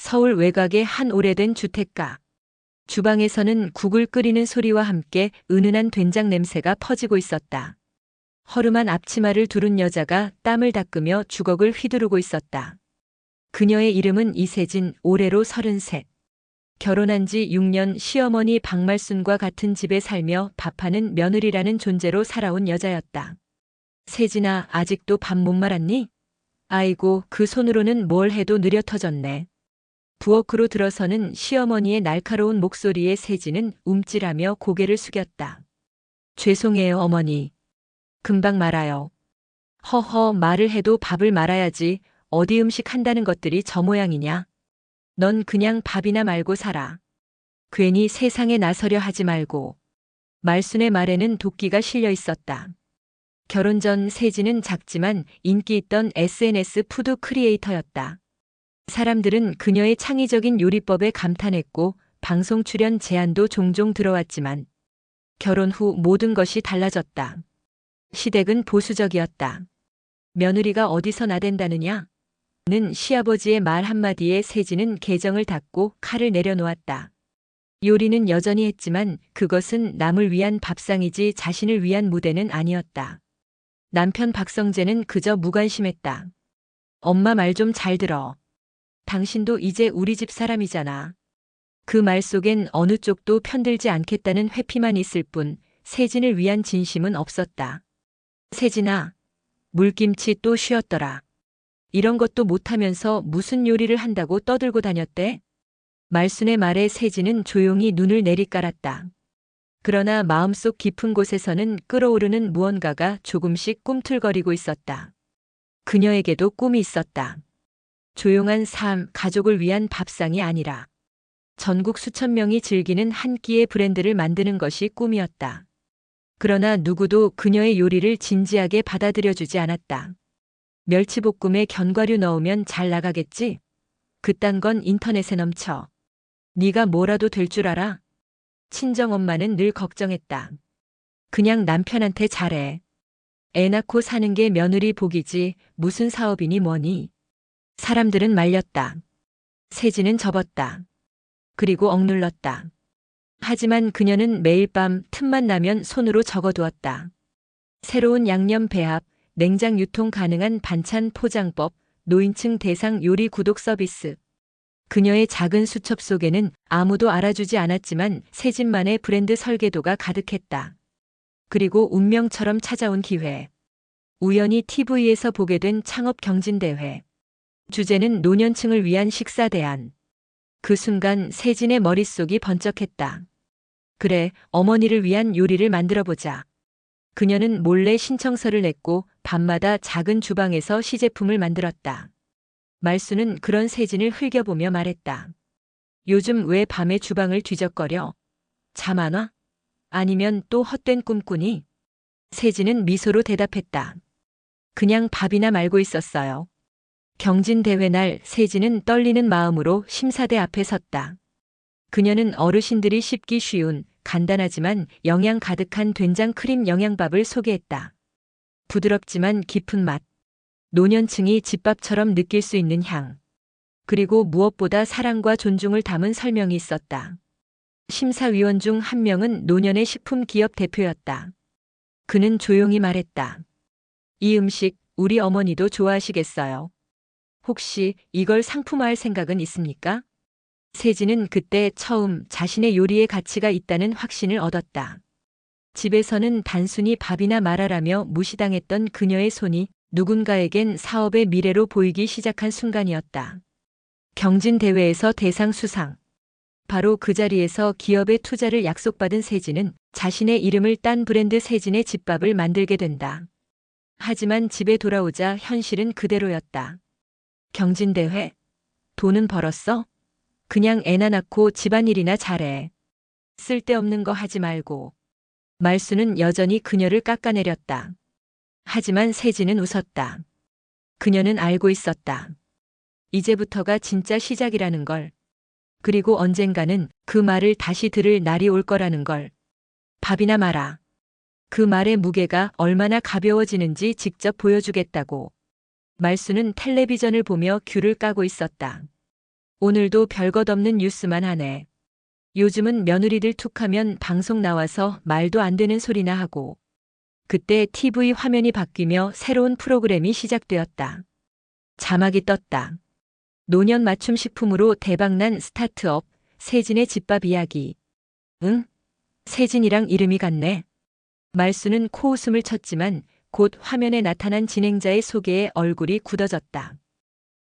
서울 외곽의 한 오래된 주택가. 주방에서는 국을 끓이는 소리와 함께 은은한 된장 냄새가 퍼지고 있었다. 허름한 앞치마를 두른 여자가 땀을 닦으며 주걱을 휘두르고 있었다. 그녀의 이름은 이세진, 올해로 33. 결혼한 지 6년, 시어머니 박말순과 같은 집에 살며 밥하는 며느리라는 존재로 살아온 여자였다. 세진아, 아직도 밥 못 말았니? 아이고, 그 손으로는 뭘 해도 느려 터졌네. 부엌으로 들어서는 시어머니의 날카로운 목소리에 세진은 움찔하며 고개를 숙였다. 죄송해요, 어머니. 금방 말아요. 허허, 말을 해도 밥을 말아야지. 어디 음식 한다는 것들이 저 모양이냐? 넌 그냥 밥이나 말고 살아. 괜히 세상에 나서려 하지 말고. 말순의 말에는 도끼가 실려 있었다. 결혼 전 세진은 작지만 인기 있던 SNS 푸드 크리에이터였다. 사람들은 그녀의 창의적인 요리법에 감탄했고 방송 출연 제안도 종종 들어왔지만 결혼 후 모든 것이 달라졌다. 시댁은 보수적이었다. 며느리가 어디서 나댄다느냐? 는 시아버지의 말 한마디에 세진은 계정을 닫고 칼을 내려놓았다. 요리는 여전히 했지만 그것은 남을 위한 밥상이지 자신을 위한 무대는 아니었다. 남편 박성재는 그저 무관심했다. 엄마 말 좀 잘 들어. 당신도 이제 우리 집 사람이잖아. 그 말 속엔 어느 쪽도 편들지 않겠다는 회피만 있을 뿐 세진을 위한 진심은 없었다. 세진아, 물김치 또 쉬었더라. 이런 것도 못하면서 무슨 요리를 한다고 떠들고 다녔대? 말순의 말에 세진은 조용히 눈을 내리깔았다. 그러나 마음속 깊은 곳에서는 끓어오르는 무언가가 조금씩 꿈틀거리고 있었다. 그녀에게도 꿈이 있었다. 조용한 삶, 가족을 위한 밥상이 아니라 전국 수천 명이 즐기는 한 끼의 브랜드를 만드는 것이 꿈이었다. 그러나 누구도 그녀의 요리를 진지하게 받아들여주지 않았다. 멸치볶음에 견과류 넣으면 잘 나가겠지? 그딴 건 인터넷에 넘쳐. 네가 뭐라도 될 줄 알아? 친정엄마는 늘 걱정했다. 그냥 남편한테 잘해. 애 낳고 사는 게 며느리 복이지 무슨 사업이니 뭐니. 사람들은 말렸다. 세진은 접었다. 그리고 억눌렀다. 하지만 그녀는 매일 밤 틈만 나면 손으로 적어두었다. 새로운 양념 배합, 냉장 유통 가능한 반찬 포장법, 노인층 대상 요리 구독 서비스. 그녀의 작은 수첩 속에는 아무도 알아주지 않았지만 세진만의 브랜드 설계도가 가득했다. 그리고 운명처럼 찾아온 기회. 우연히 TV에서 보게 된 창업 경진대회. 주제는 노년층을 위한 식사 대안. 그 순간 세진의 머릿속이 번쩍했다. 그래, 어머니를 위한 요리를 만들어보자. 그녀는 몰래 신청서를 냈고 밤마다 작은 주방에서 시제품을 만들었다. 말순은 그런 세진을 흘겨보며 말했다. 요즘 왜 밤에 주방을 뒤적거려? 잠 안 와? 아니면 또 헛된 꿈꾸니? 세진은 미소로 대답했다. 그냥 밥이나 말고 있었어요. 경진대회 날 세진은 떨리는 마음으로 심사대 앞에 섰다. 그녀는 어르신들이 씹기 쉬운 간단하지만 영양 가득한 된장 크림 영양밥을 소개했다. 부드럽지만 깊은 맛. 노년층이 집밥처럼 느낄 수 있는 향. 그리고 무엇보다 사랑과 존중을 담은 설명이 있었다. 심사위원 중 한 명은 노년의 식품 기업 대표였다. 그는 조용히 말했다. 이 음식 우리 어머니도 좋아하시겠어요. 혹시 이걸 상품화할 생각은 있습니까? 세진은 그때 처음 자신의 요리에 가치가 있다는 확신을 얻었다. 집에서는 단순히 밥이나 말하라며 무시당했던 그녀의 손이 누군가에겐 사업의 미래로 보이기 시작한 순간이었다. 경진대회에서 대상 수상. 바로 그 자리에서 기업의 투자를 약속받은 세진은 자신의 이름을 딴 브랜드 세진의 집밥을 만들게 된다. 하지만 집에 돌아오자 현실은 그대로였다. 경진대회? 돈은 벌었어? 그냥 애나 낳고 집안일이나 잘해. 쓸데없는 거 하지 말고. 말수는 여전히 그녀를 깎아내렸다. 하지만 세진은 웃었다. 그녀는 알고 있었다. 이제부터가 진짜 시작이라는 걸. 그리고 언젠가는 그 말을 다시 들을 날이 올 거라는 걸. 밥이나 마라. 그 말의 무게가 얼마나 가벼워지는지 직접 보여주겠다고. 말수는 텔레비전을 보며 귤을 까고 있었다. 오늘도 별것 없는 뉴스만 하네. 요즘은 며느리들 툭하면 방송 나와서 말도 안 되는 소리나 하고. 그때 TV 화면이 바뀌며 새로운 프로그램이 시작되었다. 자막이 떴다. 노년 맞춤 식품으로 대박난 스타트업, 세진의 집밥 이야기. 응? 세진이랑 이름이 같네. 말수는 코웃음을 쳤지만 곧 화면에 나타난 진행자의 소개에 얼굴이 굳어졌다.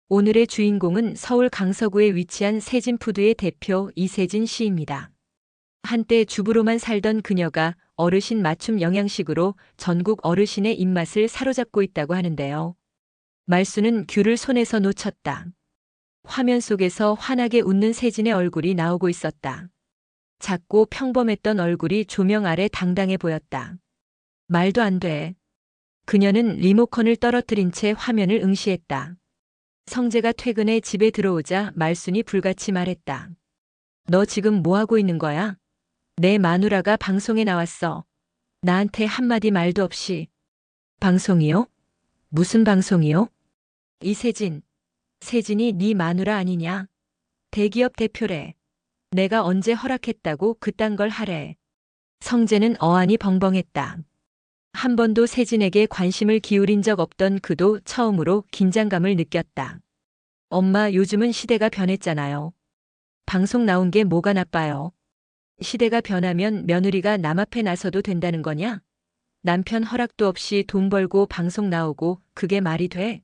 오늘의 주인공은 서울 강서구에 위치한 세진푸드의 대표 이세진 씨입니다. 한때 주부로만 살던 그녀가 어르신 맞춤 영양식으로 전국 어르신의 입맛을 사로잡고 있다고 하는데요. 말수는 귤을 손에서 놓쳤다. 화면 속에서 환하게 웃는 세진의 얼굴이 나오고 있었다. 작고 평범했던 얼굴이 조명 아래 당당해 보였다. 말도 안 돼. 그녀는 리모컨을 떨어뜨린 채 화면을 응시했다. 성재가 퇴근해 집에 들어오자 말순이 불같이 말했다. 너 지금 뭐 하고 있는 거야? 내 마누라가 방송에 나왔어. 나한테 한마디 말도 없이. 방송이요? 무슨 방송이요? 이세진. 세진이 네 마누라 아니냐? 대기업 대표래. 내가 언제 허락했다고 그딴 걸 하래. 성재는 어안이 벙벙했다. 한 번도 세진에게 관심을 기울인 적 없던 그도 처음으로 긴장감을 느꼈다. 엄마, 요즘은 시대가 변했잖아요. 방송 나온 게 뭐가 나빠요? 시대가 변하면 며느리가 남 앞에 나서도 된다는 거냐? 남편 허락도 없이 돈 벌고 방송 나오고 그게 말이 돼?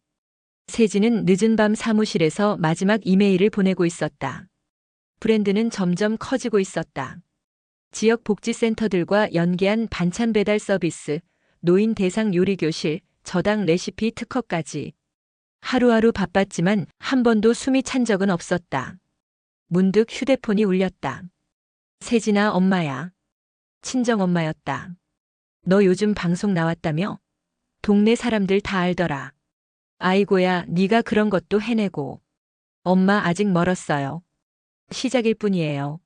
세진은 늦은 밤 사무실에서 마지막 이메일을 보내고 있었다. 브랜드는 점점 커지고 있었다. 지역 복지센터들과 연계한 반찬 배달 서비스, 노인 대상 요리 교실, 저당 레시피 특허까지. 하루하루 바빴지만 한 번도 숨이 찬 적은 없었다. 문득 휴대폰이 울렸다. 세진아, 엄마야. 친정엄마였다. 너 요즘 방송 나왔다며? 동네 사람들 다 알더라. 아이고야, 네가 그런 것도 해내고. 엄마, 아직 멀었어요. 시작일 뿐이에요.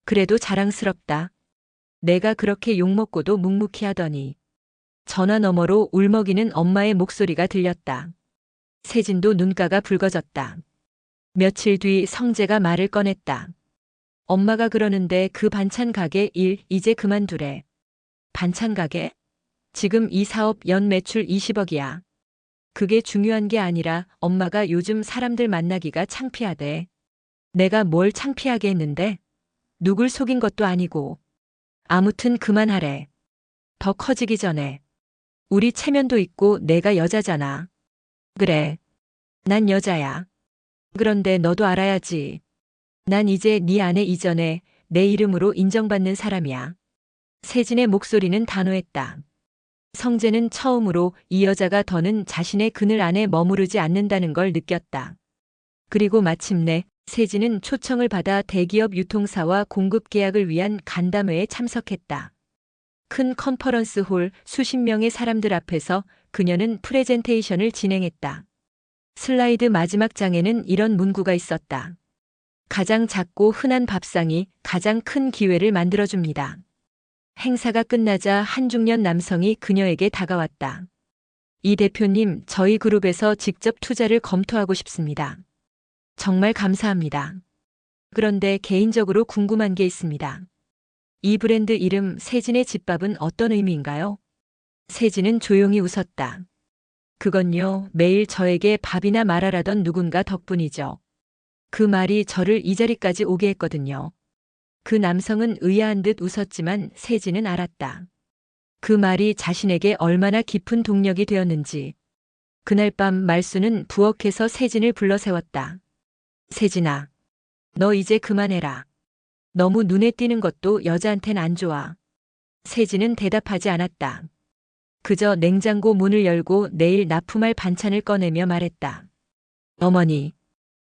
그래도 자랑스럽다. 내가 그렇게 욕먹고도 묵묵히 하더니. 전화 너머로 울먹이는 엄마의 목소리가 들렸다. 세진도 눈가가 붉어졌다. 며칠 뒤 성재가 말을 꺼냈다. 엄마가 그러는데 그 반찬 가게 일 이제 그만두래. 반찬 가게? 지금 이 사업 연 매출 20억이야. 그게 중요한 게 아니라 엄마가 요즘 사람들 만나기가 창피하대. 내가 뭘 창피하게 했는데? 누굴 속인 것도 아니고. 아무튼 그만하래. 더 커지기 전에. 우리 체면도 있고 내가 여자잖아. 그래. 난 여자야. 그런데 너도 알아야지. 난 이제 네 아내 이전에 내 이름으로 인정받는 사람이야. 세진의 목소리는 단호했다. 성재는 처음으로 이 여자가 더는 자신의 그늘 안에 머무르지 않는다는 걸 느꼈다. 그리고 마침내 세진은 초청을 받아 대기업 유통사와 공급 계약을 위한 간담회에 참석했다. 큰 컨퍼런스 홀 수십 명의 사람들 앞에서 그녀는 프레젠테이션을 진행했다. 슬라이드 마지막 장에는 이런 문구가 있었다. 가장 작고 흔한 밥상이 가장 큰 기회를 만들어줍니다. 행사가 끝나자 한 중년 남성이 그녀에게 다가왔다. 이 대표님, 저희 그룹에서 직접 투자를 검토하고 싶습니다. 정말 감사합니다. 그런데 개인적으로 궁금한 게 있습니다. 이 브랜드 이름 세진의 집밥은 어떤 의미인가요? 세진은 조용히 웃었다. 그건요, 매일 저에게 밥이나 말하라던 누군가 덕분이죠. 그 말이 저를 이 자리까지 오게 했거든요. 그 남성은 의아한 듯 웃었지만 세진은 알았다. 그 말이 자신에게 얼마나 깊은 동력이 되었는지. 그날 밤 말수는 부엌에서 세진을 불러 세웠다. 세진아, 너 이제 그만해라. 너무 눈에 띄는 것도 여자한텐 안 좋아. 세진은 대답하지 않았다. 그저 냉장고 문을 열고 내일 납품할 반찬을 꺼내며 말했다. 어머니,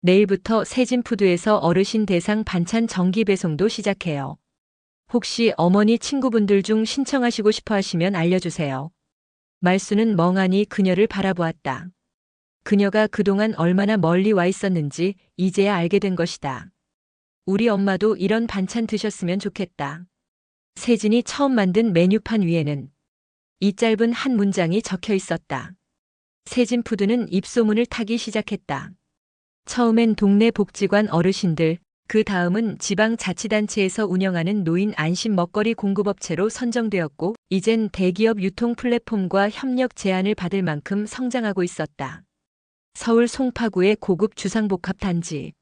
내일부터 세진푸드에서 어르신 대상 반찬 정기 배송도 시작해요. 혹시 어머니 친구분들 중 신청하시고 싶어 하시면 알려주세요. 말수는 멍하니 그녀를 바라보았다. 그녀가 그동안 얼마나 멀리 와 있었는지 이제야 알게 된 것이다. 우리 엄마도 이런 반찬 드셨으면 좋겠다. 세진이 처음 만든 메뉴판 위에는 이 짧은 한 문장이 적혀 있었다. 세진푸드는 입소문을 타기 시작했다. 처음엔 동네 복지관 어르신들, 그 다음은 지방자치단체에서 운영하는 노인 안심 먹거리 공급업체로 선정되었고, 이젠 대기업 유통 플랫폼과 협력 제안을 받을 만큼 성장하고 있었다. 서울 송파구의 고급 주상복합 단지.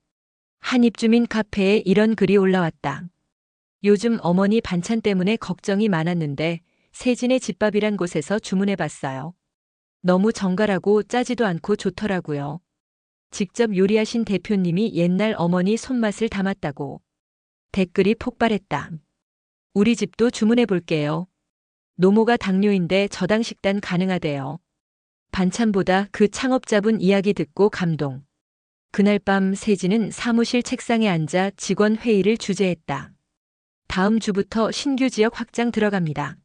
한 입주민 카페에 이런 글이 올라왔다. 요즘 어머니 반찬 때문에 걱정이 많았는데 세진의 집밥이란 곳에서 주문해봤어요. 너무 정갈하고 짜지도 않고 좋더라고요. 직접 요리하신 대표님이 옛날 어머니 손맛을 담았다고. 댓글이 폭발했다. 우리 집도 주문해볼게요. 노모가 당뇨인데 저당 식단 가능하대요. 반찬보다 그 창업자분 이야기 듣고 감동. 그날 밤 세진은 사무실 책상에 앉아 직원 회의를 주재했다. 다음 주부터 신규 지역 확장 들어갑니다.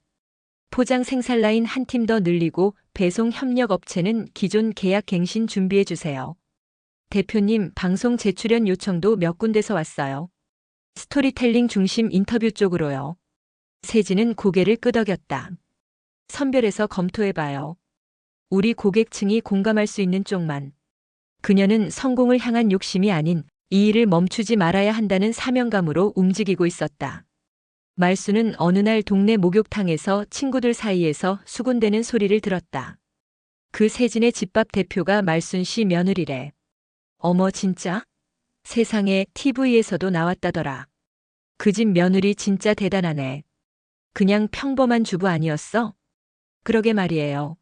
포장 생산 라인 한 팀 더 늘리고 배송 협력 업체는 기존 계약 갱신 준비해 주세요. 대표님 방송 재출연 요청도 몇 군데서 왔어요. 스토리텔링 중심 인터뷰 쪽으로요. 세진은 고개를 끄덕였다. 선별해서 검토해봐요. 우리 고객층이 공감할 수 있는 쪽만. 그녀는 성공을 향한 욕심이 아닌 이 일을 멈추지 말아야 한다는 사명감으로 움직이고 있었다. 말수는 어느 날 동네 목욕탕에서 친구들 사이에서 수군대는 소리를 들었다. 그 세진의 집밥 대표가 말순 씨 며느리래. 어머 진짜? 세상에 TV에서도 나왔다더라. 그 집 며느리 진짜 대단하네. 그냥 평범한 주부 아니었어? 그러게 말이에요.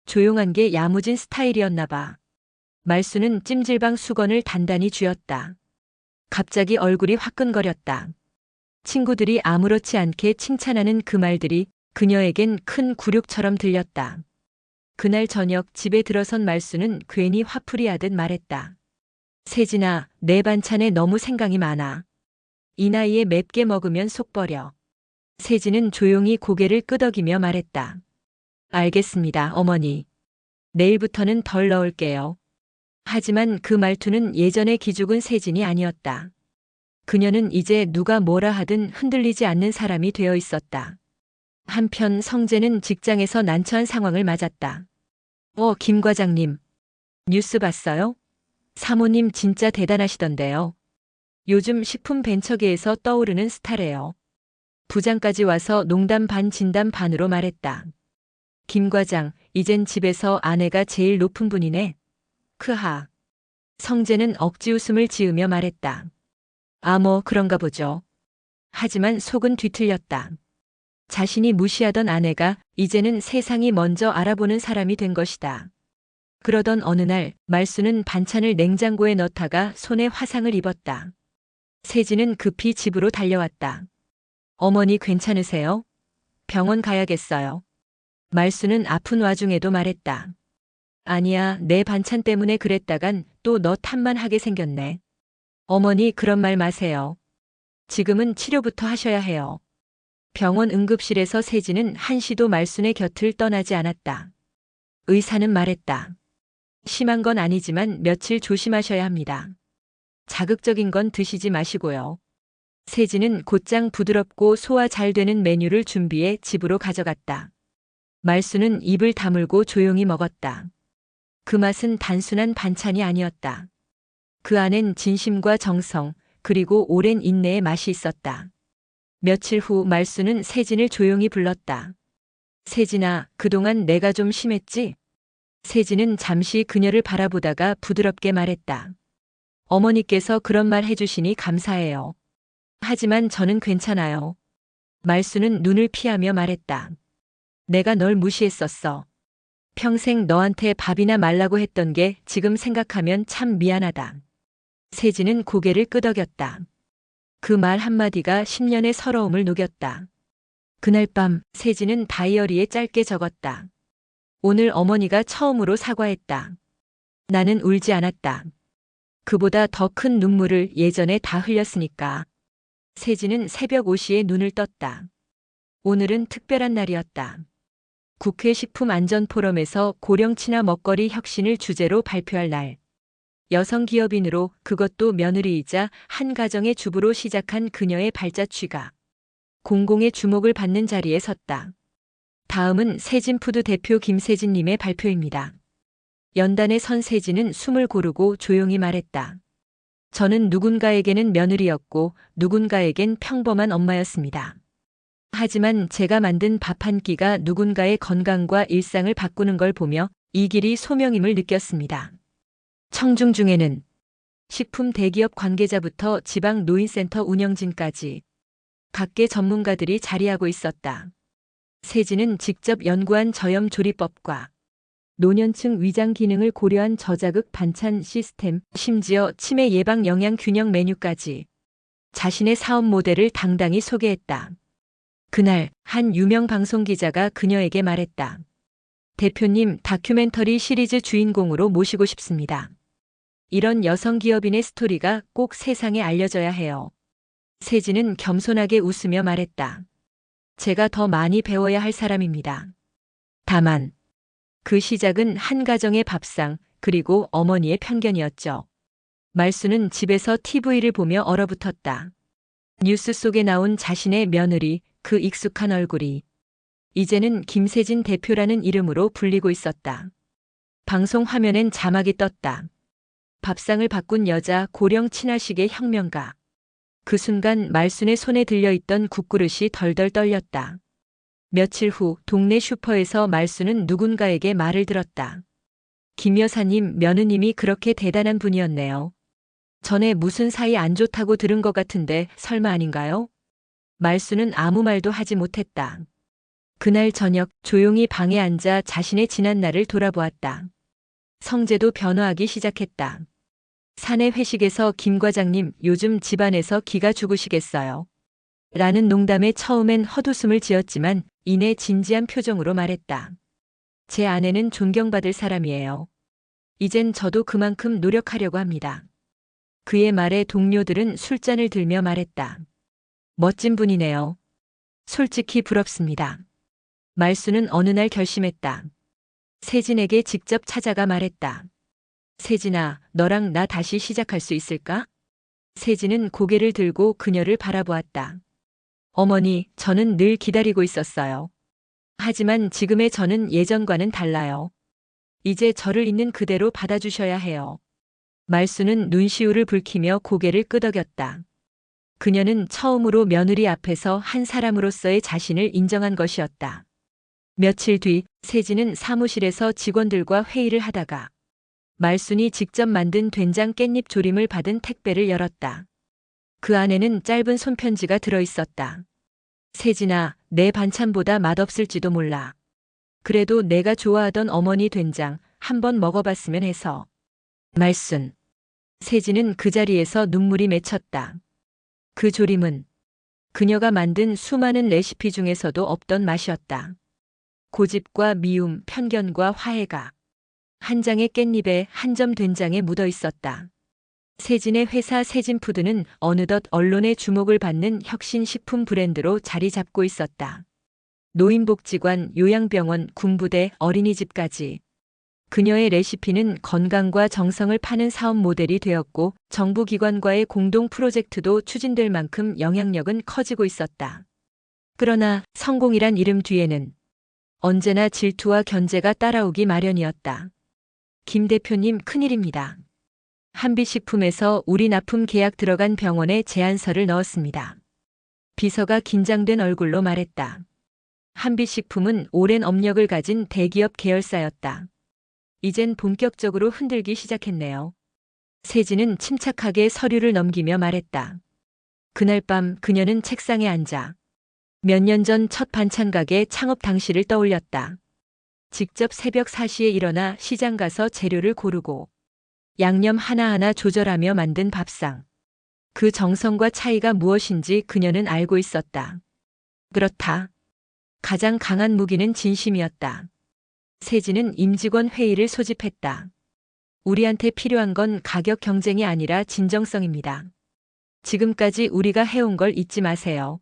조용한 게 야무진 스타일이었나 봐. 말수는 찜질방 수건을 단단히 쥐었다. 갑자기 얼굴이 화끈거렸다. 친구들이 아무렇지 않게 칭찬하는 그 말들이 그녀에겐 큰 굴욕처럼 들렸다. 그날 저녁 집에 들어선 말수는 괜히 화풀이하듯 말했다. 세진아, 내 반찬에 너무 생강이 많아. 이 나이에 맵게 먹으면 속 버려. 세진은 조용히 고개를 끄덕이며 말했다. 알겠습니다, 어머니. 내일부터는 덜 넣을게요. 하지만 그 말투는 예전의 기죽은 세진이 아니었다. 그녀는 이제 누가 뭐라 하든 흔들리지 않는 사람이 되어 있었다. 한편 성재는 직장에서 난처한 상황을 맞았다. 김 과장님. 뉴스 봤어요? 사모님 진짜 대단하시던데요. 요즘 식품 벤처계에서 떠오르는 스타래요. 부장까지 와서 농담 반 진담 반으로 말했다. 김 과장, 이젠 집에서 아내가 제일 높은 분이네. 크하. 성재는 억지 웃음을 지으며 말했다. 그런가 보죠. 하지만 속은 뒤틀렸다. 자신이 무시하던 아내가 이제는 세상이 먼저 알아보는 사람이 된 것이다. 그러던 어느 날 말수는 반찬을 냉장고에 넣다가 손에 화상을 입었다. 세진은 급히 집으로 달려왔다. 어머니 괜찮으세요? 병원 가야겠어요. 말수는 아픈 와중에도 말했다. 아니야, 내 반찬 때문에 그랬다간 또 너 탓만 하게 생겼네. 어머니 그런 말 마세요. 지금은 치료부터 하셔야 해요. 병원 응급실에서 세진은 한시도 말순의 곁을 떠나지 않았다. 의사는 말했다. 심한 건 아니지만 며칠 조심하셔야 합니다. 자극적인 건 드시지 마시고요. 세진은 곧장 부드럽고 소화 잘 되는 메뉴를 준비해 집으로 가져갔다. 말수는 입을 다물고 조용히 먹었다. 그 맛은 단순한 반찬이 아니었다. 그 안엔 진심과 정성, 그리고 오랜 인내의 맛이 있었다. 며칠 후 말수는 세진을 조용히 불렀다. 세진아, 그동안 내가 좀 심했지? 세진은 잠시 그녀를 바라보다가 부드럽게 말했다. 어머니께서 그런 말 해주시니 감사해요. 하지만 저는 괜찮아요. 말수는 눈을 피하며 말했다. 내가 널 무시했었어. 평생 너한테 밥이나 말라고 했던 게 지금 생각하면 참 미안하다. 세진은 고개를 끄덕였다. 그 말 한마디가 10년의 서러움을 녹였다. 그날 밤 세진은 다이어리에 짧게 적었다. 오늘 어머니가 처음으로 사과했다. 나는 울지 않았다. 그보다 더 큰 눈물을 예전에 다 흘렸으니까. 세진은 새벽 5시에 눈을 떴다. 오늘은 특별한 날이었다. 국회 식품안전포럼에서 고령 친화 먹거리 혁신을 주제로 발표할 날. 여성 기업인으로 그것도 며느리이자 한 가정의 주부로 시작한 그녀의 발자취가 공공의 주목을 받는 자리에 섰다. 다음은 세진푸드 대표 김세진님의 발표입니다. 연단에 선 세진은 숨을 고르고 조용히 말했다. 저는 누군가에게는 며느리였고 누군가에겐 평범한 엄마였습니다. 하지만 제가 만든 밥 한 끼가 누군가의 건강과 일상을 바꾸는 걸 보며 이 길이 소명임을 느꼈습니다. 청중 중에는 식품 대기업 관계자부터 지방 노인센터 운영진까지 각계 전문가들이 자리하고 있었다. 세진은 직접 연구한 저염 조리법과 노년층 위장 기능을 고려한 저자극 반찬 시스템, 심지어 치매 예방 영양 균형 메뉴까지 자신의 사업 모델을 당당히 소개했다. 그날 한 유명 방송 기자가 그녀에게 말했다. 대표님, 다큐멘터리 시리즈 주인공으로 모시고 싶습니다. 이런 여성 기업인의 스토리가 꼭 세상에 알려져야 해요. 세진은 겸손하게 웃으며 말했다. 제가 더 많이 배워야 할 사람입니다. 다만 그 시작은 한 가정의 밥상 그리고 어머니의 편견이었죠. 말수는 집에서 TV를 보며 얼어붙었다. 뉴스 속에 나온 자신의 며느리, 그 익숙한 얼굴이 이제는 김세진 대표라는 이름으로 불리고 있었다. 방송 화면엔 자막이 떴다. 밥상을 바꾼 여자, 고령 친화식의 혁명가. 그 순간 말순의 손에 들려있던 국그릇이 덜덜 떨렸다. 며칠 후 동네 슈퍼에서 말순은 누군가에게 말을 들었다. 김 여사님, 며느님이 그렇게 대단한 분이었네요. 전에 무슨 사이 안 좋다고 들은 것 같은데 설마 아닌가요? 말순은 아무 말도 하지 못했다. 그날 저녁 조용히 방에 앉아 자신의 지난 날을 돌아보았다. 성재도 변화하기 시작했다. 사내 회식에서 김 과장님, 요즘 집안에서 기가 죽으시겠어요. 라는 농담에 처음엔 헛웃음을 지었지만 이내 진지한 표정으로 말했다. 제 아내는 존경받을 사람이에요. 이젠 저도 그만큼 노력하려고 합니다. 그의 말에 동료들은 술잔을 들며 말했다. 멋진 분이네요. 솔직히 부럽습니다. 말수는 어느 날 결심했다. 세진에게 직접 찾아가 말했다. 세진아, 너랑 나 다시 시작할 수 있을까? 세진은 고개를 들고 그녀를 바라보았다. 어머니, 저는 늘 기다리고 있었어요. 하지만 지금의 저는 예전과는 달라요. 이제 저를 있는 그대로 받아주셔야 해요. 말수는 눈시울을 붉히며 고개를 끄덕였다. 그녀는 처음으로 며느리 앞에서 한 사람으로서의 자신을 인정한 것이었다. 며칠 뒤 세진은 사무실에서 직원들과 회의를 하다가 말순이 직접 만든 된장 깻잎 조림을 받은 택배를 열었다. 그 안에는 짧은 손편지가 들어있었다. 세진아, 내 반찬보다 맛없을지도 몰라. 그래도 내가 좋아하던 어머니 된장 한번 먹어봤으면 해서. 말순. 세진은 그 자리에서 눈물이 맺혔다. 그 조림은 그녀가 만든 수많은 레시피 중에서도 없던 맛이었다. 고집과 미움, 편견과 화해가 한 장의 깻잎에 한 점 된장에 묻어 있었다. 세진의 회사 세진푸드는 어느덧 언론의 주목을 받는 혁신식품 브랜드로 자리 잡고 있었다. 노인복지관, 요양병원, 군부대, 어린이집까지 그녀의 레시피는 건강과 정성을 파는 사업 모델이 되었고 정부기관과의 공동 프로젝트도 추진될 만큼 영향력은 커지고 있었다. 그러나 성공이란 이름 뒤에는 언제나 질투와 견제가 따라오기 마련이었다. 김 대표님, 큰일입니다. 한빛식품에서 우리 납품 계약 들어간 병원에 제안서를 넣었습니다. 비서가 긴장된 얼굴로 말했다. 한빛식품은 오랜 업력을 가진 대기업 계열사였다. 이젠 본격적으로 흔들기 시작했네요. 세진은 침착하게 서류를 넘기며 말했다. 그날 밤 그녀는 책상에 앉아 몇 년 전 첫 반찬 가게 창업 당시를 떠올렸다. 직접 새벽 4시에 일어나 시장 가서 재료를 고르고 양념 하나하나 조절하며 만든 밥상. 그 정성과 차이가 무엇인지 그녀는 알고 있었다. 그렇다. 가장 강한 무기는 진심이었다. 세진은 임직원 회의를 소집했다. 우리한테 필요한 건 가격 경쟁이 아니라 진정성입니다. 지금까지 우리가 해온 걸 잊지 마세요.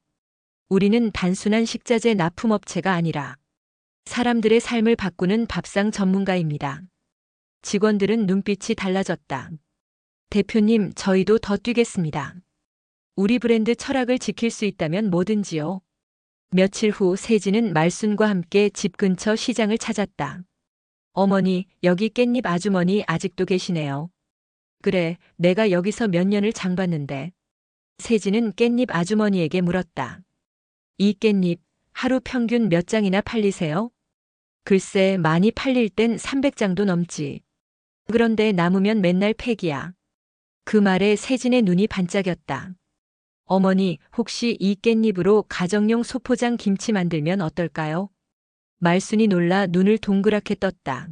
우리는 단순한 식자재 납품업체가 아니라 사람들의 삶을 바꾸는 밥상 전문가입니다. 직원들은 눈빛이 달라졌다. 대표님, 저희도 더 뛰겠습니다. 우리 브랜드 철학을 지킬 수 있다면 뭐든지요. 며칠 후 세진은 말순과 함께 집 근처 시장을 찾았다. 어머니, 여기 깻잎 아주머니 아직도 계시네요. 그래, 내가 여기서 몇 년을 장 봤는데. 세진은 깻잎 아주머니에게 물었다. 이 깻잎 하루 평균 몇 장이나 팔리세요? 글쎄, 많이 팔릴 땐 300장도 넘지. 그런데 남으면 맨날 폐기야. 그 말에 세진의 눈이 반짝였다. 어머니, 혹시 이 깻잎으로 가정용 소포장 김치 만들면 어떨까요? 말순이 놀라 눈을 동그랗게 떴다.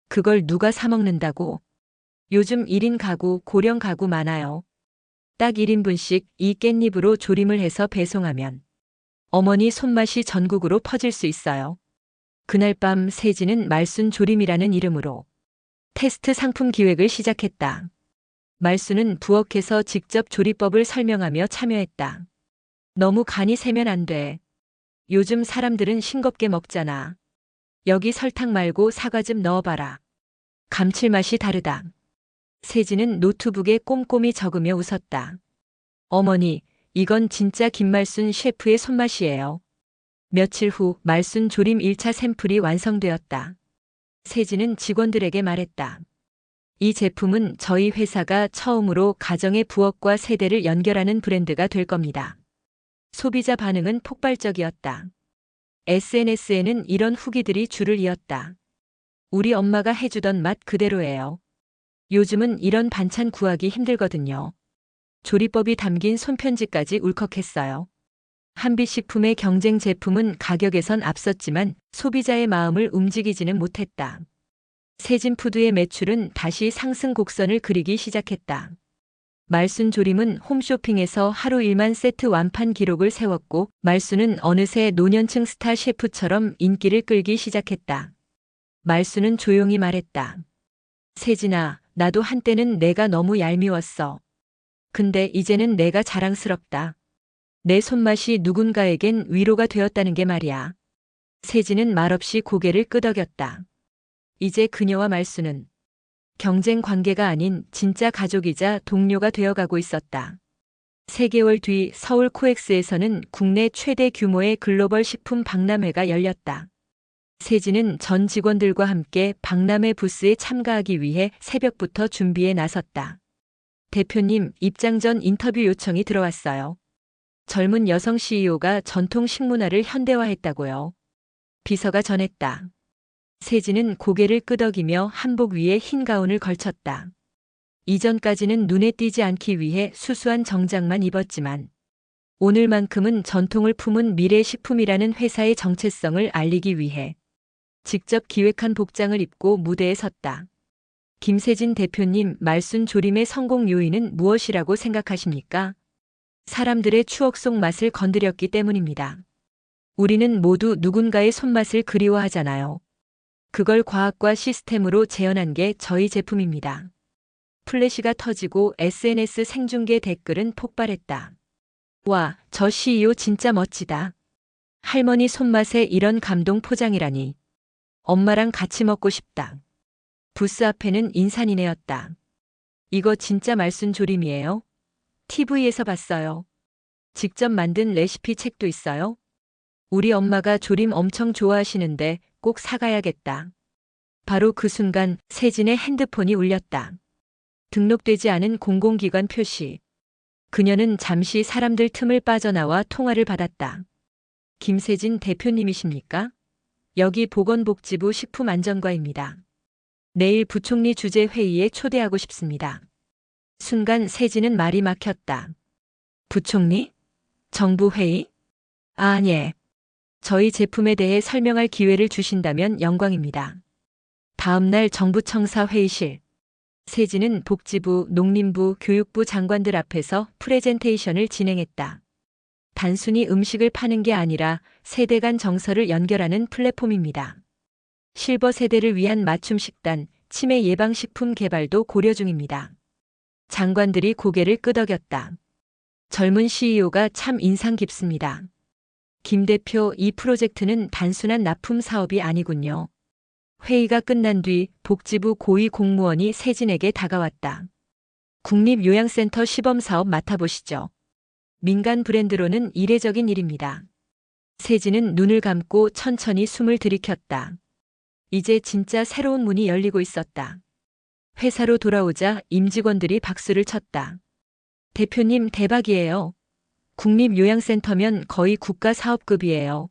그걸 누가 사 먹는다고? 요즘 1인 가구, 고령 가구 많아요. 딱 1인분씩 이 깻잎으로 조림을 해서 배송하면 어머니 손맛이 전국으로 퍼질 수 있어요. 그날 밤 세진은 말순 조림이라는 이름으로 테스트 상품 기획을 시작했다. 말순은 부엌에서 직접 조리법을 설명하며 참여했다. 너무 간이 세면 안 돼. 요즘 사람들은 싱겁게 먹잖아. 여기 설탕 말고 사과 좀 넣어봐라. 감칠맛이 다르다. 세진은 노트북에 꼼꼼히 적으며 웃었다. 어머니, 이건 진짜 김말순 셰프의 손맛이에요. 며칠 후 말순 조림 1차 샘플이 완성되었다. 세진은 직원들에게 말했다. 이 제품은 저희 회사가 처음으로 가정의 부엌과 세대를 연결하는 브랜드가 될 겁니다. 소비자 반응은 폭발적이었다. SNS에는 이런 후기들이 줄을 이었다. 우리 엄마가 해주던 맛 그대로예요. 요즘은 이런 반찬 구하기 힘들거든요. 조리법이 담긴 손편지까지 울컥했어요. 한빛식품의 경쟁 제품은 가격에선 앞섰지만 소비자의 마음을 움직이지는 못했다. 세진푸드의 매출은 다시 상승 곡선을 그리기 시작했다. 말순 조림은 홈쇼핑에서 하루 1만 세트 완판 기록을 세웠고 말순은 어느새 노년층 스타 셰프처럼 인기를 끌기 시작했다. 말순은 조용히 말했다. 세진아, 나도 한때는 내가 너무 얄미웠어. 근데 이제는 내가 자랑스럽다. 내 손맛이 누군가에겐 위로가 되었다는 게 말이야. 세진은 말없이 고개를 끄덕였다. 이제 그녀와 말순은 경쟁 관계가 아닌 진짜 가족이자 동료가 되어가고 있었다. 3개월 뒤 서울 코엑스에서는 국내 최대 규모의 글로벌 식품 박람회가 열렸다. 세진은 전 직원들과 함께 박람회 부스에 참가하기 위해 새벽부터 준비에 나섰다. 대표님, 입장 전 인터뷰 요청이 들어왔어요. 젊은 여성 CEO가 전통 식문화를 현대화했다고요. 비서가 전했다. 세진은 고개를 끄덕이며 한복 위에 흰 가운을 걸쳤다. 이전까지는 눈에 띄지 않기 위해 수수한 정장만 입었지만 오늘만큼은 전통을 품은 미래식품이라는 회사의 정체성을 알리기 위해 직접 기획한 복장을 입고 무대에 섰다. 김세진 대표님, 말순 조림의 성공 요인은 무엇이라고 생각하십니까? 사람들의 추억 속 맛을 건드렸기 때문입니다. 우리는 모두 누군가의 손맛을 그리워하잖아요. 그걸 과학과 시스템으로 재현한 게 저희 제품입니다. 플래시가 터지고 SNS 생중계 댓글은 폭발했다. 와, 저 CEO 진짜 멋지다. 할머니 손맛에 이런 감동 포장이라니. 엄마랑 같이 먹고 싶다. 부스 앞에는 인산이네였다. 이거 진짜 말순 조림이에요? TV에서 봤어요. 직접 만든 레시피 책도 있어요? 우리 엄마가 조림 엄청 좋아하시는데 꼭 사가야겠다. 바로 그 순간 세진의 핸드폰이 울렸다. 등록되지 않은 공공기관 표시. 그녀는 잠시 사람들 틈을 빠져나와 통화를 받았다. 김세진 대표님이십니까? 여기 보건복지부 식품안전과입니다. 내일 부총리 주재 회의에 초대하고 싶습니다. 순간 세진은 말이 막혔다. 부총리? 정부 회의? 아, 예. 저희 제품에 대해 설명할 기회를 주신다면 영광입니다. 다음 날 정부청사 회의실. 세진은 복지부, 농림부, 교육부 장관들 앞에서 프레젠테이션을 진행했다. 단순히 음식을 파는 게 아니라 세대 간 정서를 연결하는 플랫폼입니다. 실버 세대를 위한 맞춤 식단, 치매 예방식품 개발도 고려 중입니다. 장관들이 고개를 끄덕였다. 젊은 CEO가 참 인상 깊습니다. 김 대표, 이 프로젝트는 단순한 납품 사업이 아니군요. 회의가 끝난 뒤 복지부 고위 공무원이 세진에게 다가왔다. 국립요양센터 시범사업 맡아보시죠. 민간 브랜드로는 이례적인 일입니다. 세진은 눈을 감고 천천히 숨을 들이켰다. 이제 진짜 새로운 문이 열리고 있었다. 회사로 돌아오자 임직원들이 박수를 쳤다. 대표님 대박이에요. 국립요양센터면 거의 국가사업급이에요.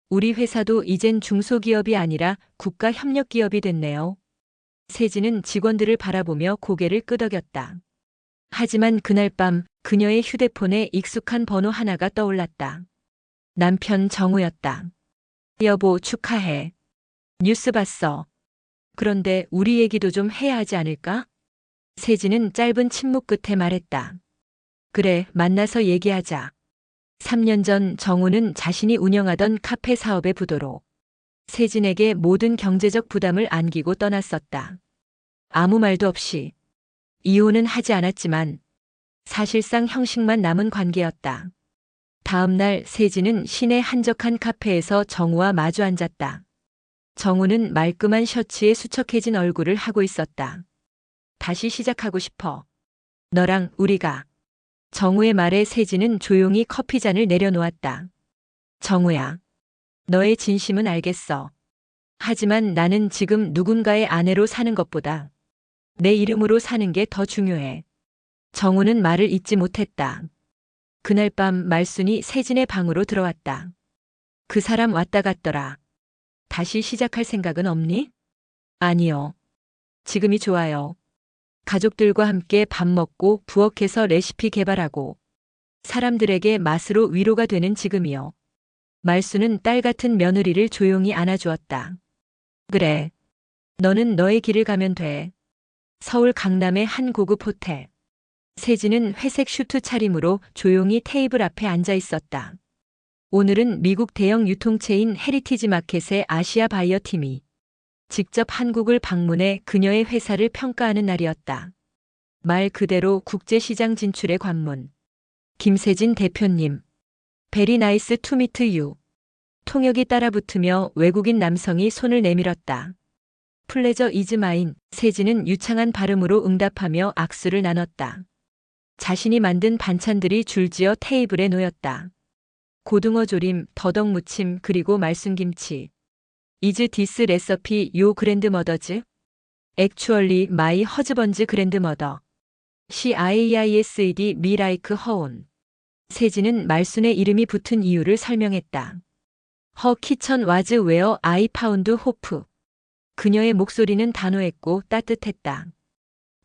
우리 회사도 이젠 중소기업이 아니라 국가협력기업이 됐네요. 세진은 직원들을 바라보며 고개를 끄덕였다. 하지만 그날 밤 그녀의 휴대폰에 익숙한 번호 하나가 떠올랐다. 남편 정우였다. 여보 축하해. 뉴스 봤어. 그런데 우리 얘기도 좀 해야 하지 않을까? 세진은 짧은 침묵 끝에 말했다. 그래, 만나서 얘기하자. 3년 전 정우는 자신이 운영하던 카페 사업의 부도로 세진에게 모든 경제적 부담을 안기고 떠났었다. 아무 말도 없이. 이혼은 하지 않았지만 사실상 형식만 남은 관계였다. 다음 날 세진은 시내 한적한 카페에서 정우와 마주 앉았다. 정우는 말끔한 셔츠에 수척해진 얼굴을 하고 있었다. 다시 시작하고 싶어. 너랑 우리가. 정우의 말에 세진은 조용히 커피잔을 내려놓았다. 정우야. 너의 진심은 알겠어. 하지만 나는 지금 누군가의 아내로 사는 것보다 내 이름으로 사는 게 더 중요해. 정우는 말을 잇지 못했다. 그날 밤 말순이 세진의 방으로 들어왔다. 그 사람 왔다 갔더라. 다시 시작할 생각은 없니? 아니요. 지금이 좋아요. 가족들과 함께 밥 먹고 부엌에서 레시피 개발하고 사람들에게 맛으로 위로가 되는 지금이요. 말수는 딸 같은 며느리를 조용히 안아주었다. 그래. 너는 너의 길을 가면 돼. 서울 강남의 한 고급 호텔. 세진은 회색 슈트 차림으로 조용히 테이블 앞에 앉아 있었다. 오늘은 미국 대형 유통체인 헤리티지 마켓의 아시아 바이어 팀이 직접 한국을 방문해 그녀의 회사를 평가하는 날이었다. 말 그대로 국제시장 진출의 관문. 김세진 대표님. 베리 나이스 투 미트 유. 통역이 따라붙으며 외국인 남성이 손을 내밀었다. 플레저 이즈 마인. 세진은 유창한 발음으로 응답하며 악수를 나눴다. 자신이 만든 반찬들이 줄지어 테이블에 놓였다. 고등어 조림, 더덕 무침, 그리고 말순김치. Is this recipe your grandmother's? Actually my husband's grandmother. CIISED me like her own. 세진은 말순의 이름이 붙은 이유를 설명했다. Her kitchen was where I found hope. 그녀의 목소리는 단호했고 따뜻했다.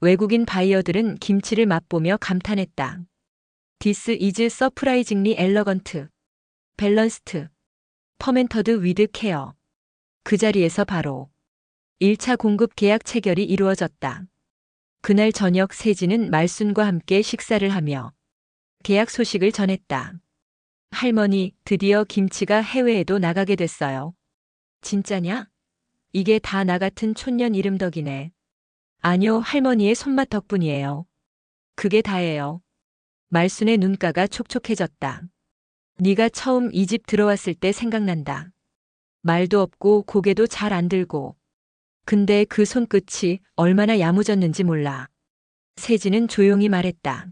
외국인 바이어들은 김치를 맛보며 감탄했다. This is surprisingly elegant. Balanced. Fermented with care. 그 자리에서 바로 1차 공급 계약 체결이 이루어졌다. 그날 저녁 세진은 말순과 함께 식사를 하며 계약 소식을 전했다. 할머니, 드디어 김치가 해외에도 나가게 됐어요. 진짜냐? 이게 다 나 같은 촌년 이름 덕이네. 아니요, 할머니의 손맛 덕분이에요. 그게 다예요. 말순의 눈가가 촉촉해졌다. 네가 처음 이 집 들어왔을 때 생각난다. 말도 없고 고개도 잘 안 들고. 근데 그 손끝이 얼마나 야무졌는지 몰라. 세진은 조용히 말했다.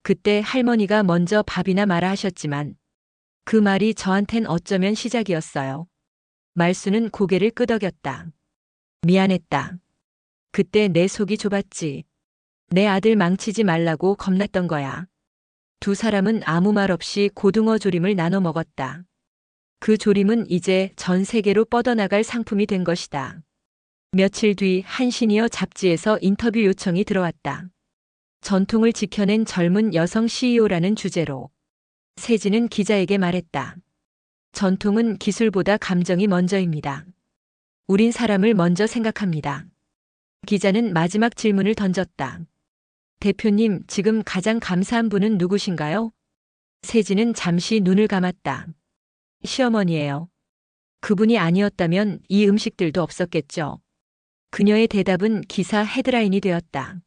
그때 할머니가 먼저 밥이나 마라 하셨지만 그 말이 저한텐 어쩌면 시작이었어요. 말순은 고개를 끄덕였다. 미안했다. 그때 내 속이 좁았지. 내 아들 망치지 말라고 겁났던 거야. 두 사람은 아무 말 없이 고등어 조림을 나눠 먹었다. 그 조림은 이제 전 세계로 뻗어나갈 상품이 된 것이다. 며칠 뒤 한 시니어 잡지에서 인터뷰 요청이 들어왔다. 전통을 지켜낸 젊은 여성 CEO라는 주제로. 세진은 기자에게 말했다. 전통은 기술보다 감정이 먼저입니다. 우린 사람을 먼저 생각합니다. 기자는 마지막 질문을 던졌다. 대표님, 지금 가장 감사한 분은 누구신가요? 세진은 잠시 눈을 감았다. 시어머니예요. 그분이 아니었다면 이 음식들도 없었겠죠. 그녀의 대답은 기사 헤드라인이 되었다.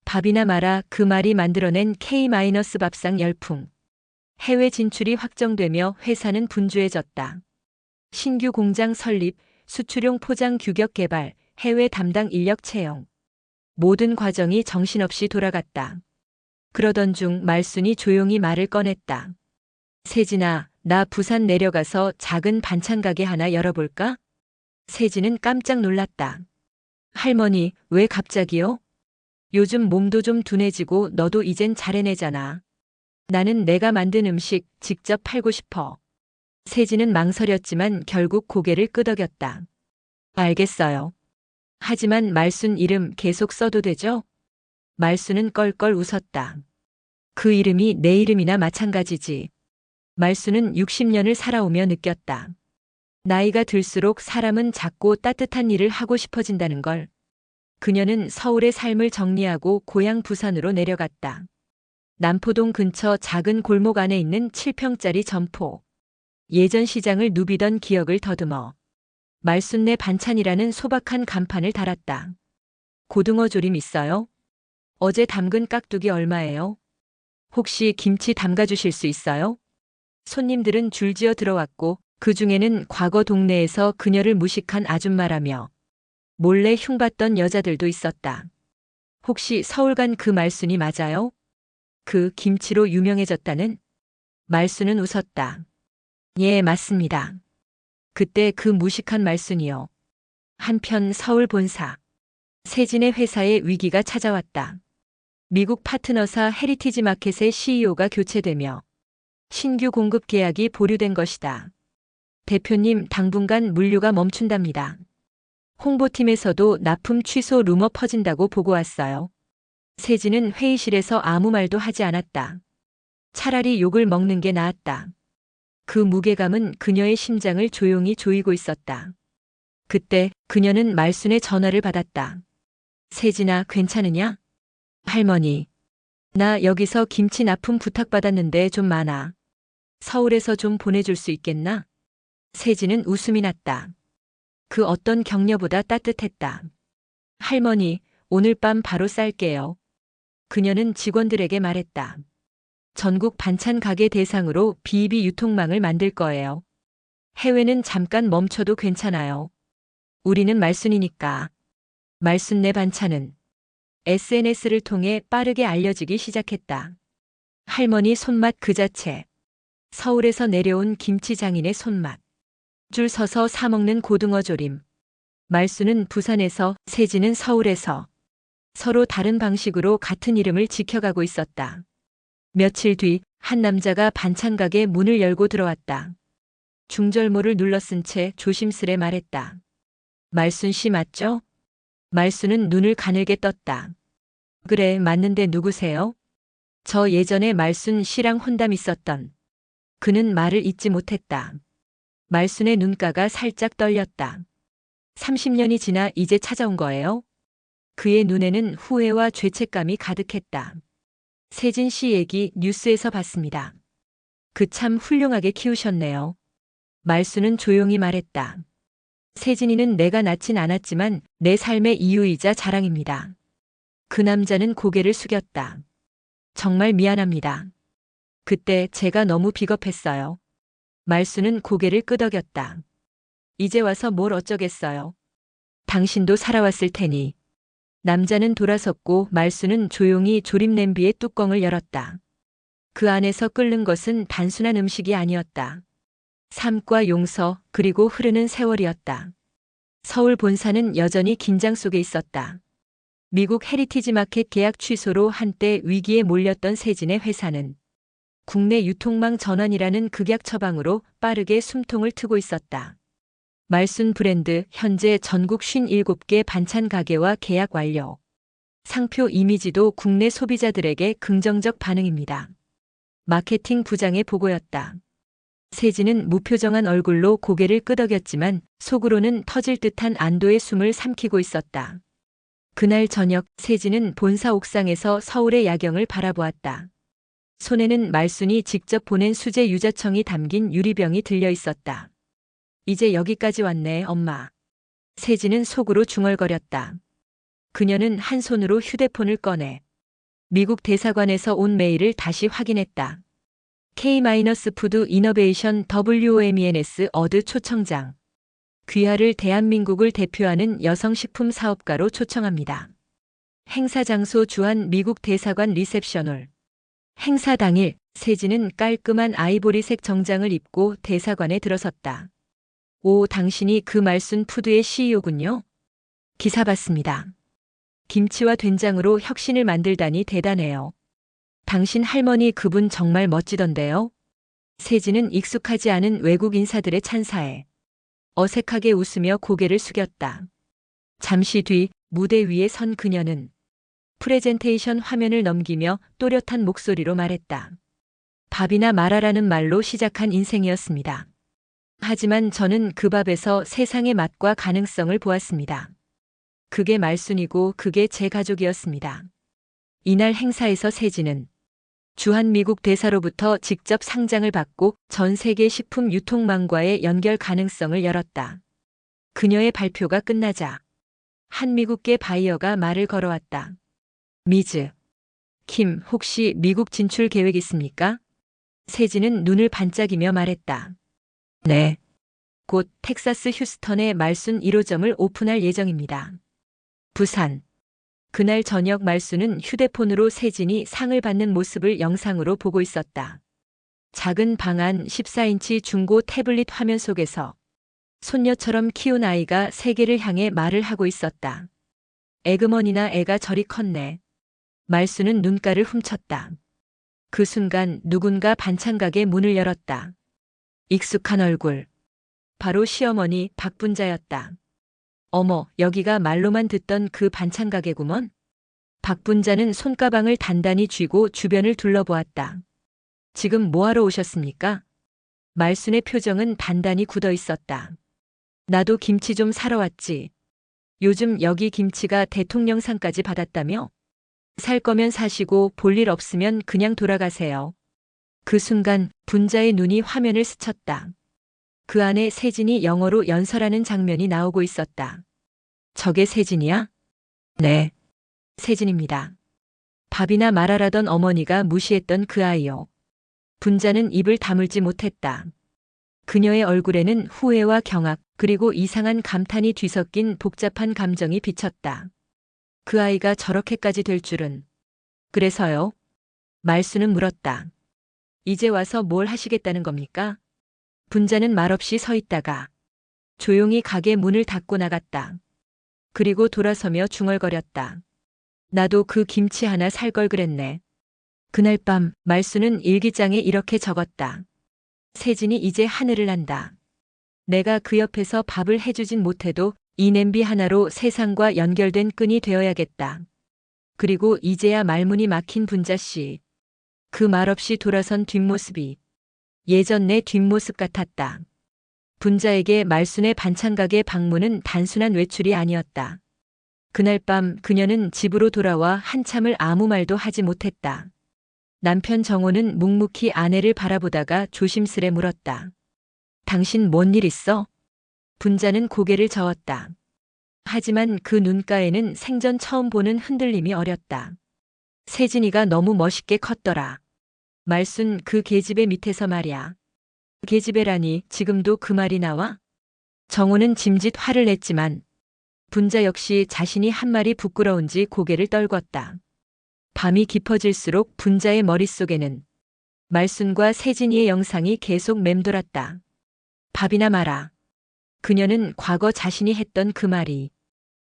밥이나 마라, 그 말이 만들어낸 K-밥상 열풍. 해외 진출이 확정되며 회사는 분주해졌다. 신규 공장 설립, 수출용 포장 규격 개발, 해외 담당 인력 채용. 모든 과정이 정신없이 돌아갔다. 그러던 중 말순이 조용히 말을 꺼냈다. 세진아, 나 부산 내려가서 작은 반찬 가게 하나 열어볼까? 세진은 깜짝 놀랐다. 할머니, 왜 갑자기요? 요즘 몸도 좀 둔해지고 너도 이젠 잘 해내잖아. 나는 내가 만든 음식 직접 팔고 싶어. 세진은 망설였지만 결국 고개를 끄덕였다. 알겠어요. 하지만 말순 이름 계속 써도 되죠? 말순은 껄껄 웃었다. 그 이름이 내 이름이나 마찬가지지. 말순은 60년을 살아오며 느꼈다. 나이가 들수록 사람은 작고 따뜻한 일을 하고 싶어진다는 걸. 그녀는 서울의 삶을 정리하고 고향 부산으로 내려갔다. 남포동 근처 작은 골목 안에 있는 7평짜리 점포. 예전 시장을 누비던 기억을 더듬어 말순내 반찬이라는 소박한 간판을 달았다. 고등어 조림 있어요? 어제 담근 깍두기 얼마예요? 혹시 김치 담가주실 수 있어요? 손님들은 줄지어 들어왔고 그 중에는 과거 동네에서 그녀를 무식한 아줌마라며 몰래 흉봤던 여자들도 있었다. 혹시 서울 간 그 말순이 맞아요? 그 김치로 유명해졌다는? 말순은 웃었다. 예, 맞습니다. 그때 그 무식한 말순이요. 한편 서울 본사. 세진의 회사에 위기가 찾아왔다. 미국 파트너사 헤리티지 마켓의 CEO가 교체되며 신규 공급 계약이 보류된 것이다. 대표님, 당분간 물류가 멈춘답니다. 홍보팀에서도 납품 취소 루머 퍼진다고 보고 왔어요. 세진은 회의실에서 아무 말도 하지 않았다. 차라리 욕을 먹는 게 나았다. 그 무게감은 그녀의 심장을 조용히 조이고 있었다. 그때 그녀는 말순의 전화를 받았다. 세진아, 괜찮으냐? 할머니, 나 여기서 김치 납품 부탁받았는데 좀 많아. 서울에서 좀 보내줄 수 있겠나? 세진은 웃음이 났다. 그 어떤 격려보다 따뜻했다. 할머니, 오늘 밤 바로 쌀게요. 그녀는 직원들에게 말했다. 전국 반찬 가게 대상으로 B2B 유통망을 만들 거예요. 해외는 잠깐 멈춰도 괜찮아요. 우리는 말순이니까. 말순내 반찬은 SNS를 통해 빠르게 알려지기 시작했다. 할머니 손맛 그 자체. 서울에서 내려온 김치 장인의 손맛. 줄 서서 사 먹는 고등어 조림. 말순은 부산에서, 세진은 서울에서. 서로 다른 방식으로 같은 이름을 지켜가고 있었다. 며칠 뒤 한 남자가 반찬 가게 문을 열고 들어왔다. 중절모를 눌러쓴 채 조심스레 말했다. 말순 씨 맞죠? 말순은 눈을 가늘게 떴다. 그래, 맞는데 누구세요? 저 예전에 말순 씨랑 혼담 있었던. 그는 말을 잇지 못했다. 말순의 눈가가 살짝 떨렸다. 30년이 지나 이제 찾아온 거예요? 그의 눈에는 후회와 죄책감이 가득했다. 세진 씨 얘기 뉴스에서 봤습니다. 그 참 훌륭하게 키우셨네요. 말순은 조용히 말했다. 세진이는 내가 낳진 않았지만 내 삶의 이유이자 자랑입니다. 그 남자는 고개를 숙였다. 정말 미안합니다. 그때 제가 너무 비겁했어요. 말순은 고개를 끄덕였다. 이제 와서 뭘 어쩌겠어요. 당신도 살아왔을 테니. 남자는 돌아섰고 말순은 조용히 조림 냄비의 뚜껑을 열었다. 그 안에서 끓는 것은 단순한 음식이 아니었다. 삶과 용서 그리고 흐르는 세월이었다. 서울 본사는 여전히 긴장 속에 있었다. 미국 헤리티지 마켓 계약 취소로 한때 위기에 몰렸던 세진의 회사는 국내 유통망 전환이라는 극약 처방으로 빠르게 숨통을 트고 있었다. 말순 브랜드 현재 전국 57개 반찬 가게와 계약 완료. 상표 이미지도 국내 소비자들에게 긍정적 반응입니다. 마케팅 부장의 보고였다. 세진은 무표정한 얼굴로 고개를 끄덕였지만 속으로는 터질 듯한 안도의 숨을 삼키고 있었다. 그날 저녁 세진은 본사 옥상에서 서울의 야경을 바라보았다. 손에는 말순이 직접 보낸 수제 유자청이 담긴 유리병이 들려 있었다. 이제 여기까지 왔네, 엄마. 세진은 속으로 중얼거렸다. 그녀는 한 손으로 휴대폰을 꺼내 미국 대사관에서 온 메일을 다시 확인했다. K-푸드 이너베이션 WOMENS 어드 초청장. 귀하를 대한민국을 대표하는 여성식품 사업가로 초청합니다. 행사 장소 주한 미국 대사관 리셉션홀. 행사 당일 세진은 깔끔한 아이보리색 정장을 입고 대사관에 들어섰다. 오, 당신이 그 말순 푸드의 CEO군요. 기사 봤습니다. 김치와 된장으로 혁신을 만들다니 대단해요. 당신 할머니 그분 정말 멋지던데요. 세진은 익숙하지 않은 외국 인사들의 찬사에 어색하게 웃으며 고개를 숙였다. 잠시 뒤 무대 위에 선 그녀는 프레젠테이션 화면을 넘기며 또렷한 목소리로 말했다. 밥이나 말아라는 말로 시작한 인생이었습니다. 하지만 저는 그 밥에서 세상의 맛과 가능성을 보았습니다. 그게 말순이고 그게 제 가족이었습니다. 이날 행사에서 세진은 주한미국 대사로부터 직접 상장을 받고 전 세계 식품 유통망과의 연결 가능성을 열었다. 그녀의 발표가 끝나자 한 미국계 바이어가 말을 걸어왔다. 미즈, 킴, 혹시 미국 진출 계획 있습니까? 세진은 눈을 반짝이며 말했다. 네. 곧 텍사스 휴스턴에 말순 1호점을 오픈할 예정입니다. 부산. 그날 저녁 말순은 휴대폰으로 세진이 상을 받는 모습을 영상으로 보고 있었다. 작은 방 안 14인치 중고 태블릿 화면 속에서 손녀처럼 키운 아이가 세계를 향해 말을 하고 있었다. 에그머니나 애가 저리 컸네. 말순은 눈가를 훔쳤다. 그 순간 누군가 반찬 가게 문을 열었다. 익숙한 얼굴. 바로 시어머니 박분자였다. 어머, 여기가 말로만 듣던 그 반찬 가게구먼. 박분자는 손가방을 단단히 쥐고 주변을 둘러보았다. 지금 뭐하러 오셨습니까? 말순의 표정은 단단히 굳어 있었다. 나도 김치 좀 사러 왔지. 요즘 여기 김치가 대통령상까지 받았다며? 살 거면 사시고 볼 일 없으면 그냥 돌아가세요. 그 순간 분자의 눈이 화면을 스쳤다. 그 안에 세진이 영어로 연설하는 장면이 나오고 있었다. 저게 세진이야? 네. 세진입니다. 밥이나 말아라던 어머니가 무시했던 그 아이요. 분자는 입을 다물지 못했다. 그녀의 얼굴에는 후회와 경악 그리고 이상한 감탄이 뒤섞인 복잡한 감정이 비쳤다. 그 아이가 저렇게까지 될 줄은. 그래서요? 말순은 물었다. 이제 와서 뭘 하시겠다는 겁니까? 분자는 말없이 서 있다가 조용히 가게 문을 닫고 나갔다. 그리고 돌아서며 중얼거렸다. 나도 그 김치 하나 살 걸 그랬네. 그날 밤 말순은 일기장에 이렇게 적었다. 세진이 이제 하늘을 난다. 내가 그 옆에서 밥을 해주진 못해도 이 냄비 하나로 세상과 연결된 끈이 되어야겠다. 그리고 이제야 말문이 막힌 분자씨. 그 말없이 돌아선 뒷모습이 예전 내 뒷모습 같았다. 분자에게 말순의 반찬가게 방문은 단순한 외출이 아니었다. 그날 밤 그녀는 집으로 돌아와 한참을 아무 말도 하지 못했다. 남편 정호는 묵묵히 아내를 바라보다가 조심스레 물었다. 당신 뭔 일 있어? 분자는 고개를 저었다. 하지만 그 눈가에는 생전 처음 보는 흔들림이 어렸다. 세진이가 너무 멋있게 컸더라. 말순 그 계집애 밑에서 말이야. 계집애라니 지금도 그 말이 나와? 정호는 짐짓 화를 냈지만 분자 역시 자신이 한 말이 부끄러운지 고개를 떨궜다. 밤이 깊어질수록 분자의 머릿속에는 말순과 세진이의 영상이 계속 맴돌았다. 밥이나 마라. 그녀는 과거 자신이 했던 그 말이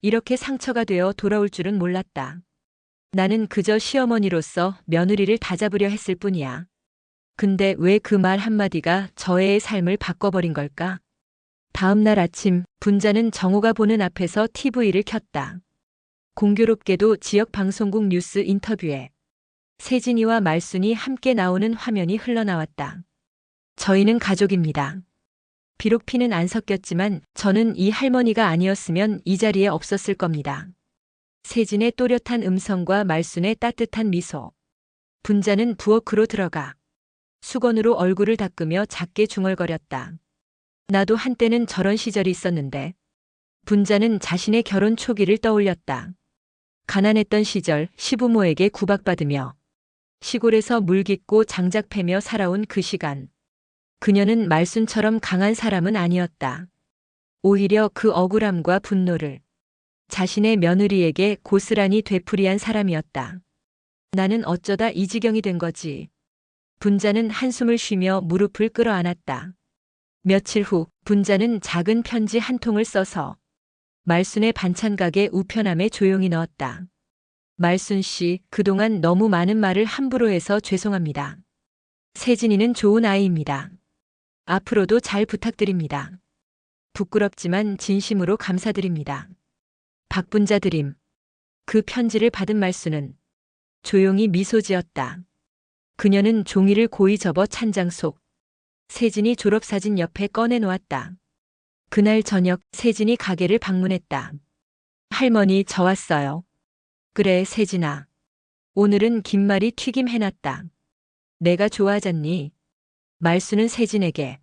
이렇게 상처가 되어 돌아올 줄은 몰랐다. 나는 그저 시어머니로서 며느리를 다잡으려 했을 뿐이야. 근데 왜 그 말 한마디가 저 애의 삶을 바꿔버린 걸까? 다음 날 아침 분자는 정호가 보는 앞에서 TV를 켰다. 공교롭게도 지역 방송국 뉴스 인터뷰에 세진이와 말순이 함께 나오는 화면이 흘러나왔다. 저희는 가족입니다. 비록 피는 안 섞였지만 저는 이 할머니가 아니었으면 이 자리에 없었을 겁니다. 세진의 또렷한 음성과 말순의 따뜻한 미소. 분자는 부엌으로 들어가 수건으로 얼굴을 닦으며 작게 중얼거렸다. 나도 한때는 저런 시절이 있었는데. 분자는 자신의 결혼 초기를 떠올렸다. 가난했던 시절 시부모에게 구박받으며 시골에서 물깃고 장작 패며 살아온 그 시간. 그녀는 말순처럼 강한 사람은 아니었다. 오히려 그 억울함과 분노를 자신의 며느리에게 고스란히 되풀이한 사람이었다. 나는 어쩌다 이 지경이 된 거지. 분자는 한숨을 쉬며 무릎을 끌어안았다. 며칠 후 분자는 작은 편지 한 통을 써서 말순의 반찬 가게 우편함에 조용히 넣었다. 말순 씨, 그동안 너무 많은 말을 함부로 해서 죄송합니다. 세진이는 좋은 아이입니다. 앞으로도 잘 부탁드립니다. 부끄럽지만 진심으로 감사드립니다. 박분자 드림. 그 편지를 받은 말순은 조용히 미소 지었다. 그녀는 종이를 고이 접어 찬장 속 세진이 졸업사진 옆에 꺼내놓았다. 그날 저녁 세진이 가게를 방문했다. 할머니, 저 왔어요. 그래, 세진아. 오늘은 김말이 튀김 해놨다. 내가 좋아하잖니. 말순은 세진에게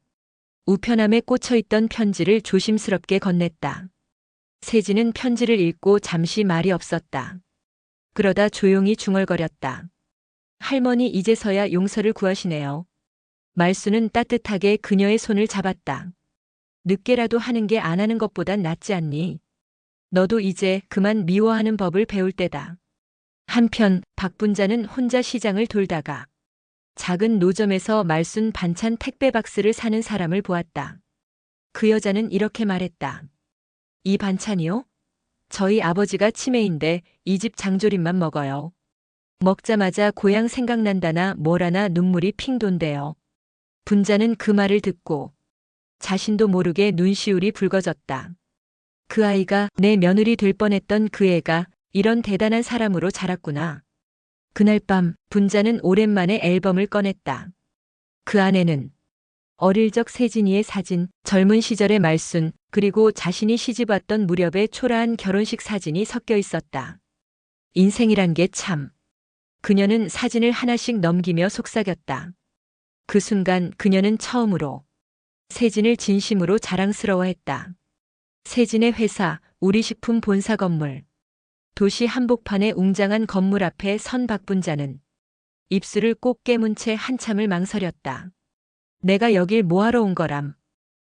우편함에 꽂혀있던 편지를 조심스럽게 건넸다. 세진은 편지를 읽고 잠시 말이 없었다. 그러다 조용히 중얼거렸다. 할머니, 이제서야 용서를 구하시네요. 말순은 따뜻하게 그녀의 손을 잡았다. 늦게라도 하는 게 안 하는 것보단 낫지 않니? 너도 이제 그만 미워하는 법을 배울 때다. 한편 박분자는 혼자 시장을 돌다가 작은 노점에서 말순 반찬 택배 박스를 사는 사람을 보았다. 그 여자는 이렇게 말했다. 이 반찬이요? 저희 아버지가 치매인데 이 집 장조림만 먹어요. 먹자마자 고향 생각난다나 뭐라나 눈물이 핑 돈대요. 분자는 그 말을 듣고 자신도 모르게 눈시울이 붉어졌다. 그 아이가 내 며느리 될 뻔했던 그 애가 이런 대단한 사람으로 자랐구나. 그날 밤 분자는 오랜만에 앨범을 꺼냈다. 그 안에는 어릴 적 세진이의 사진, 젊은 시절의 말순, 그리고 자신이 시집 왔던 무렵의 초라한 결혼식 사진이 섞여 있었다. 인생이란 게 참. 그녀는 사진을 하나씩 넘기며 속삭였다. 그 순간 그녀는 처음으로 세진을 진심으로 자랑스러워했다. 세진의 회사, 우리식품 본사 건물. 도시 한복판의 웅장한 건물 앞에 선 박분자는 입술을 꼭 깨문 채 한참을 망설였다. 내가 여길 뭐하러 온 거람.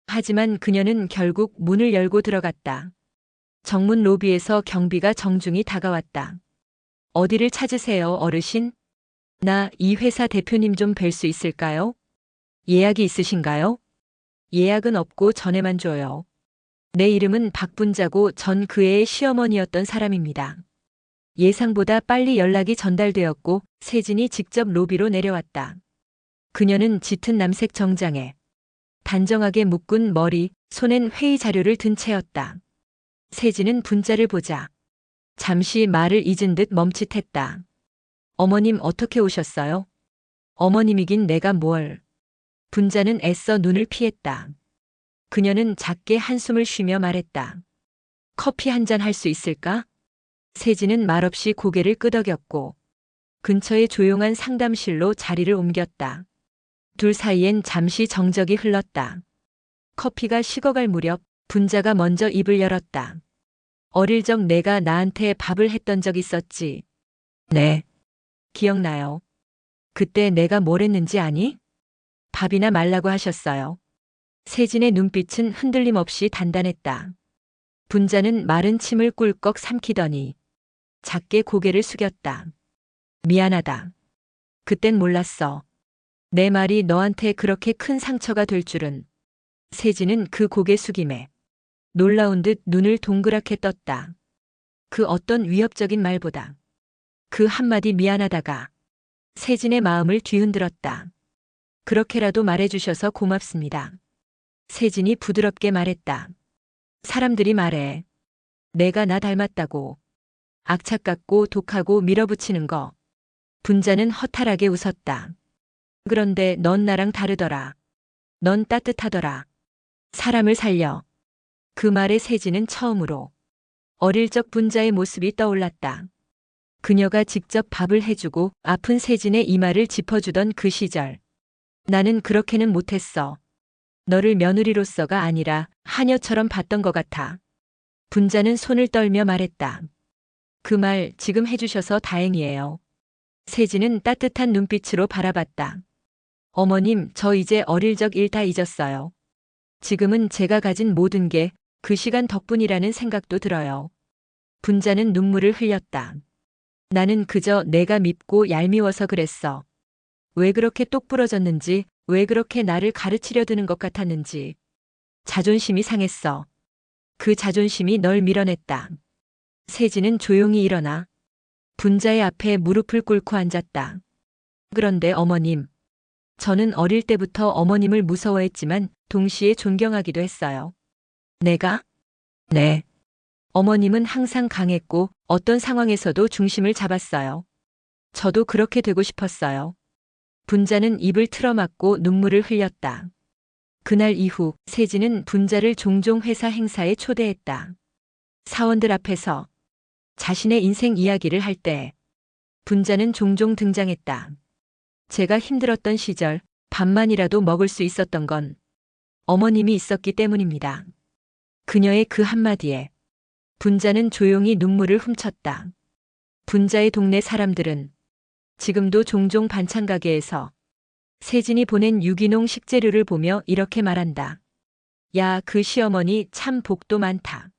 하지만 그녀는 결국 문을 열고 들어갔다. 정문 로비에서 경비가 정중히 다가왔다. 어디를 찾으세요, 어르신? 나 이 회사 대표님 좀 뵐 수 있을까요? 예약이 있으신가요? 예약은 없고 전에만 줘요. 내 이름은 박분자고 전 그 애의 시어머니였던 사람입니다. 예상보다 빨리 연락이 전달되었고 세진이 직접 로비로 내려왔다. 그녀는 짙은 남색 정장에 단정하게 묶은 머리, 손엔 회의 자료를 든 채였다. 세진은 분자를 보자 잠시 말을 잊은 듯 멈칫했다. 어머님, 어떻게 오셨어요? 어머님이긴 내가 뭘. 분자는 애써 눈을 피했다. 그녀는 작게 한숨을 쉬며 말했다. 커피 한 잔 할 수 있을까? 세진은 말없이 고개를 끄덕였고 근처의 조용한 상담실로 자리를 옮겼다. 둘 사이엔 잠시 정적이 흘렀다. 커피가 식어갈 무렵 분자가 먼저 입을 열었다. 어릴 적 내가 나한테 밥을 했던 적 있었지. 네. 기억나요. 그때 내가 뭘 했는지 아니? 밥이나 말라고 하셨어요. 세진의 눈빛은 흔들림 없이 단단했다. 분자는 마른 침을 꿀꺽 삼키더니 작게 고개를 숙였다. 미안하다. 그땐 몰랐어. 내 말이 너한테 그렇게 큰 상처가 될 줄은. 세진은 그 고개 숙임에 놀라운 듯 눈을 동그랗게 떴다. 그 어떤 위협적인 말보다 그 한마디 미안하다가 세진의 마음을 뒤흔들었다. 그렇게라도 말해주셔서 고맙습니다. 세진이 부드럽게 말했다. 사람들이 말해. 내가 나 닮았다고. 악착 같고 독하고 밀어붙이는 거. 분자는 허탈하게 웃었다. 그런데 넌 나랑 다르더라. 넌 따뜻하더라. 사람을 살려. 그 말에 세진은 처음으로 어릴 적 분자의 모습이 떠올랐다. 그녀가 직접 밥을 해주고 아픈 세진의 이마를 짚어주던 그 시절. 나는 그렇게는 못했어. 너를 며느리로서가 아니라 하녀처럼 봤던 것 같아. 분자는 손을 떨며 말했다. 그 말 지금 해주셔서 다행이에요. 세진은 따뜻한 눈빛으로 바라봤다. 어머님, 저 이제 어릴 적 일 다 잊었어요. 지금은 제가 가진 모든 게 그 시간 덕분이라는 생각도 들어요. 분자는 눈물을 흘렸다. 나는 그저 내가 밉고 얄미워서 그랬어. 왜 그렇게 똑부러졌는지 왜 그렇게 나를 가르치려 드는 것 같았는지 자존심이 상했어. 그 자존심이 널 밀어냈다. 세진은 조용히 일어나 분자의 앞에 무릎을 꿇고 앉았다. 그런데 어머님, 저는 어릴 때부터 어머님을 무서워했지만 동시에 존경하기도 했어요. 내가? 네. 어머님은 항상 강했고 어떤 상황에서도 중심을 잡았어요. 저도 그렇게 되고 싶었어요. 분자는 입을 틀어막고 눈물을 흘렸다. 그날 이후 세진은 분자를 종종 회사 행사에 초대했다. 사원들 앞에서 자신의 인생 이야기를 할 때 분자는 종종 등장했다. 제가 힘들었던 시절 밥만이라도 먹을 수 있었던 건 어머님이 있었기 때문입니다. 그녀의 그 한마디에 분자는 조용히 눈물을 훔쳤다. 분자의 동네 사람들은 지금도 종종 반찬 가게에서 세진이 보낸 유기농 식재료를 보며 이렇게 말한다. 야, 그 시어머니 참 복도 많다.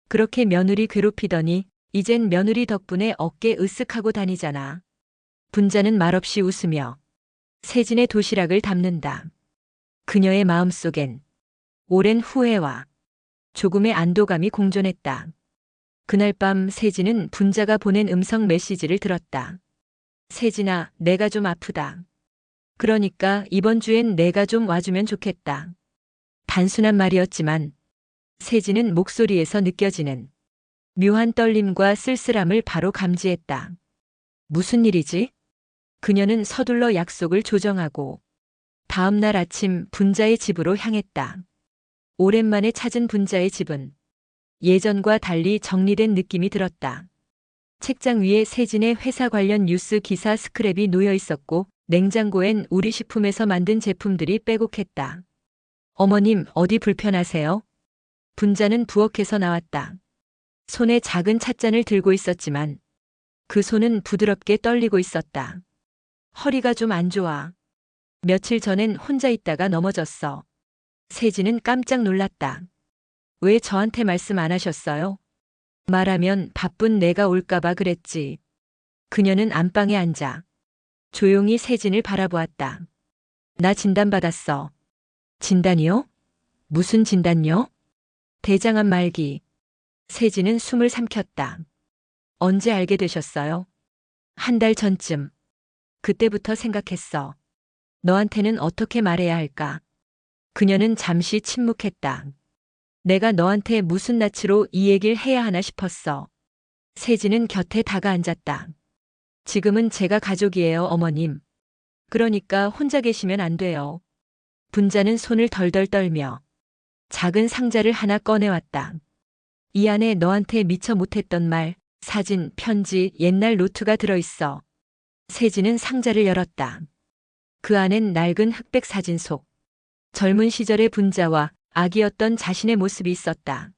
그렇게 며느리 괴롭히더니 이젠 며느리 덕분에 어깨 으쓱하고 다니잖아. 분자는 말없이 웃으며 세진의 도시락을 담는다. 그녀의 마음속엔 오랜 후회와 조금의 안도감이 공존했다. 그날 밤 세진은 분자가 보낸 음성 메시지를 들었다. 세진아, 내가 좀 아프다. 그러니까 이번 주엔 내가 좀 와주면 좋겠다. 단순한 말이었지만 세진은 목소리에서 느껴지는 묘한 떨림과 쓸쓸함을 바로 감지했다. 무슨 일이지? 그녀는 서둘러 약속을 조정하고 다음 날 아침 분자의 집으로 향했다. 오랜만에 찾은 분자의 집은 예전과 달리 정리된 느낌이 들었다. 책장 위에 세진의 회사 관련 뉴스 기사 스크랩이 놓여 있었고 냉장고엔 우리 식품에서 만든 제품들이 빼곡했다. 어머님, 어디 불편하세요? 분자는 부엌에서 나왔다. 손에 작은 찻잔을 들고 있었지만 그 손은 부드럽게 떨리고 있었다. 허리가 좀 안 좋아. 며칠 전엔 혼자 있다가 넘어졌어. 세진은 깜짝 놀랐다. 왜 저한테 말씀 안 하셨어요? 말하면 바쁜 내가 올까봐 그랬지. 그녀는 안방에 앉아 조용히 세진을 바라보았다. 나 진단받았어. 진단이요? 무슨 진단요? 대장암 말기. 세진은 숨을 삼켰다. 언제 알게 되셨어요? 한 달 전쯤. 그때부터 생각했어. 너한테는 어떻게 말해야 할까? 그녀는 잠시 침묵했다. 내가 너한테 무슨 낯으로 이 얘기를 해야 하나 싶었어. 세진은 곁에 다가앉았다. 지금은 제가 가족이에요, 어머님. 그러니까 혼자 계시면 안 돼요. 분자는 손을 덜덜 떨며 작은 상자를 하나 꺼내왔다. 이 안에 너한테 미처 못했던 말, 사진, 편지, 옛날 노트가 들어있어. 세진은 상자를 열었다. 그 안엔 낡은 흑백 사진 속 젊은 시절의 분자와 아기였던 자신의 모습이 있었다.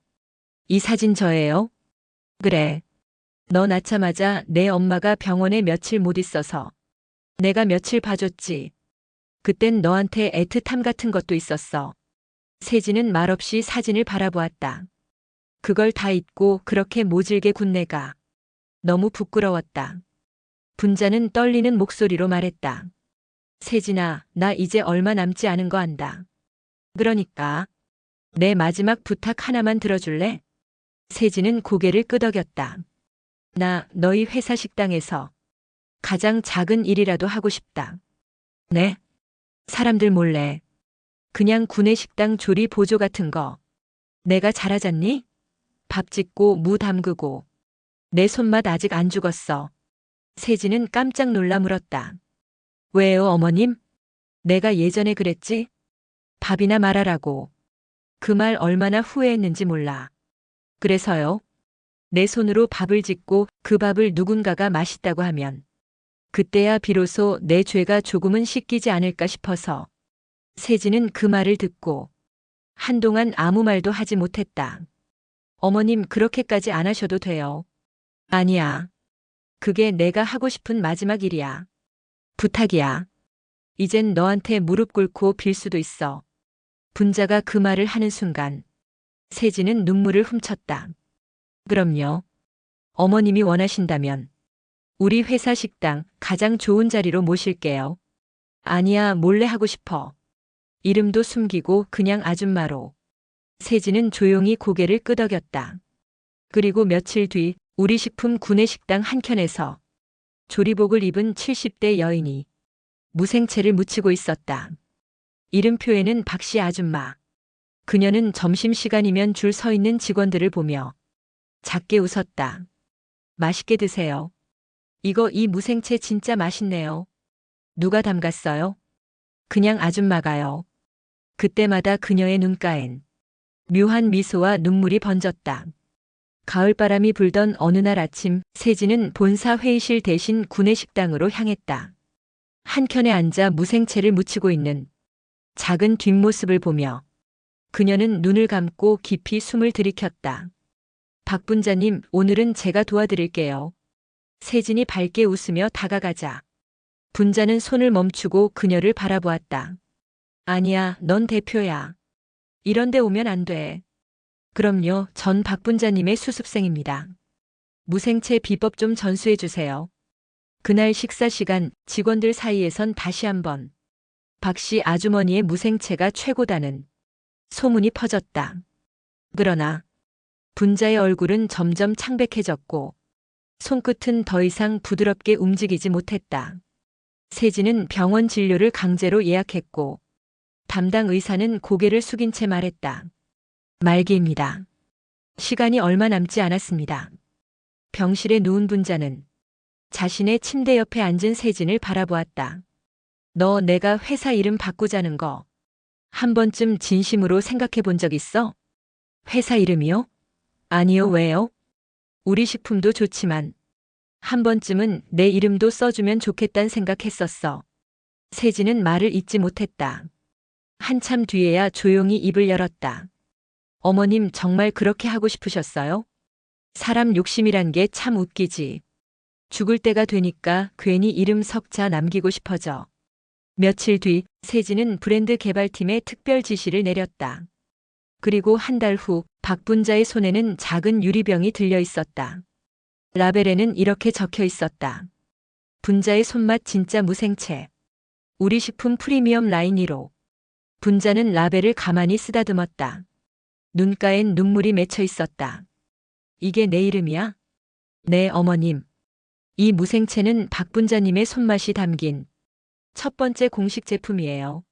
이 사진 저예요? 그래. 너 낳자마자 내 엄마가 병원에 며칠 못 있어서 내가 며칠 봐줬지. 그땐 너한테 애틋함 같은 것도 있었어. 세진은 말없이 사진을 바라보았다. 그걸 다 잊고 그렇게 모질게 군 내가 너무 부끄러웠다. 분자는 떨리는 목소리로 말했다. 세진아, 나 이제 얼마 남지 않은 거 안다. 그러니까 내 마지막 부탁 하나만 들어줄래? 세진은 고개를 끄덕였다. 나 너희 회사 식당에서 가장 작은 일이라도 하고 싶다. 네? 사람들 몰래. 그냥 구내식당 조리 보조 같은 거. 내가 잘하잖니? 밥 짓고 무 담그고. 내 손맛 아직 안 죽었어. 세진은 깜짝 놀라 물었다. 왜요, 어머님? 내가 예전에 그랬지? 밥이나 말하라고. 그 말 얼마나 후회했는지 몰라. 그래서요? 내 손으로 밥을 짓고 그 밥을 누군가가 맛있다고 하면 그때야 비로소 내 죄가 조금은 씻기지 않을까 싶어서. 세진은 그 말을 듣고 한동안 아무 말도 하지 못했다. 어머님, 그렇게까지 안 하셔도 돼요. 아니야. 그게 내가 하고 싶은 마지막 일이야. 부탁이야. 이젠 너한테 무릎 꿇고 빌 수도 있어. 분자가 그 말을 하는 순간 세진은 눈물을 훔쳤다. 그럼요. 어머님이 원하신다면 우리 회사 식당 가장 좋은 자리로 모실게요. 아니야, 몰래 하고 싶어. 이름도 숨기고 그냥 아줌마로. 세진은 조용히 고개를 끄덕였다. 그리고 며칠 뒤 우리 식품 구내식당 한켠에서 조리복을 입은 70대 여인이 무생채를 무치고 있었다. 이름표에는 박씨 아줌마. 그녀는 점심시간이면 줄 서 있는 직원들을 보며 작게 웃었다. 맛있게 드세요. 이 무생채 진짜 맛있네요. 누가 담갔어요? 그냥 아줌마가요. 그때마다 그녀의 눈가엔 묘한 미소와 눈물이 번졌다. 가을바람이 불던 어느 날 아침, 세진은 본사 회의실 대신 구내식당으로 향했다. 한켠에 앉아 무생채를 무치고 있는 작은 뒷모습을 보며 그녀는 눈을 감고 깊이 숨을 들이켰다. 박 분자님, 오늘은 제가 도와드릴게요. 세진이 밝게 웃으며 다가가자 분자는 손을 멈추고 그녀를 바라보았다. 아니야, 넌 대표야. 이런 데 오면 안 돼. 그럼요, 전 박 분자님의 수습생입니다. 무생채 비법 좀 전수해 주세요. 그날 식사 시간 직원들 사이에선 다시 한번 박씨 아주머니의 무생채가 최고다는 소문이 퍼졌다. 그러나 분자의 얼굴은 점점 창백해졌고 손끝은 더 이상 부드럽게 움직이지 못했다. 세진은 병원 진료를 강제로 예약했고 담당 의사는 고개를 숙인 채 말했다. 말기입니다. 시간이 얼마 남지 않았습니다. 병실에 누운 분자는 자신의 침대 옆에 앉은 세진을 바라보았다. 너 내가 회사 이름 바꾸자는 거 한 번쯤 진심으로 생각해 본 적 있어? 회사 이름이요? 아니요, 왜요? 우리 식품도 좋지만 한 번쯤은 내 이름도 써주면 좋겠단 생각했었어. 세진은 말을 잇지 못했다. 한참 뒤에야 조용히 입을 열었다. 어머님 정말 그렇게 하고 싶으셨어요? 사람 욕심이란 게 참 웃기지. 죽을 때가 되니까 괜히 이름 석자 남기고 싶어져. 며칠 뒤 세진은 브랜드 개발팀에 특별 지시를 내렸다. 그리고 한 달 후 박분자의 손에는 작은 유리병이 들려 있었다. 라벨에는 이렇게 적혀 있었다. 분자의 손맛 진짜 무생채. 우리 식품 프리미엄 라인 1호. 분자는 라벨을 가만히 쓰다듬었다. 눈가엔 눈물이 맺혀 있었다. 이게 내 이름이야? 네, 어머님. 이 무생채는 박분자님의 손맛이 담긴 첫 번째 공식 제품이에요.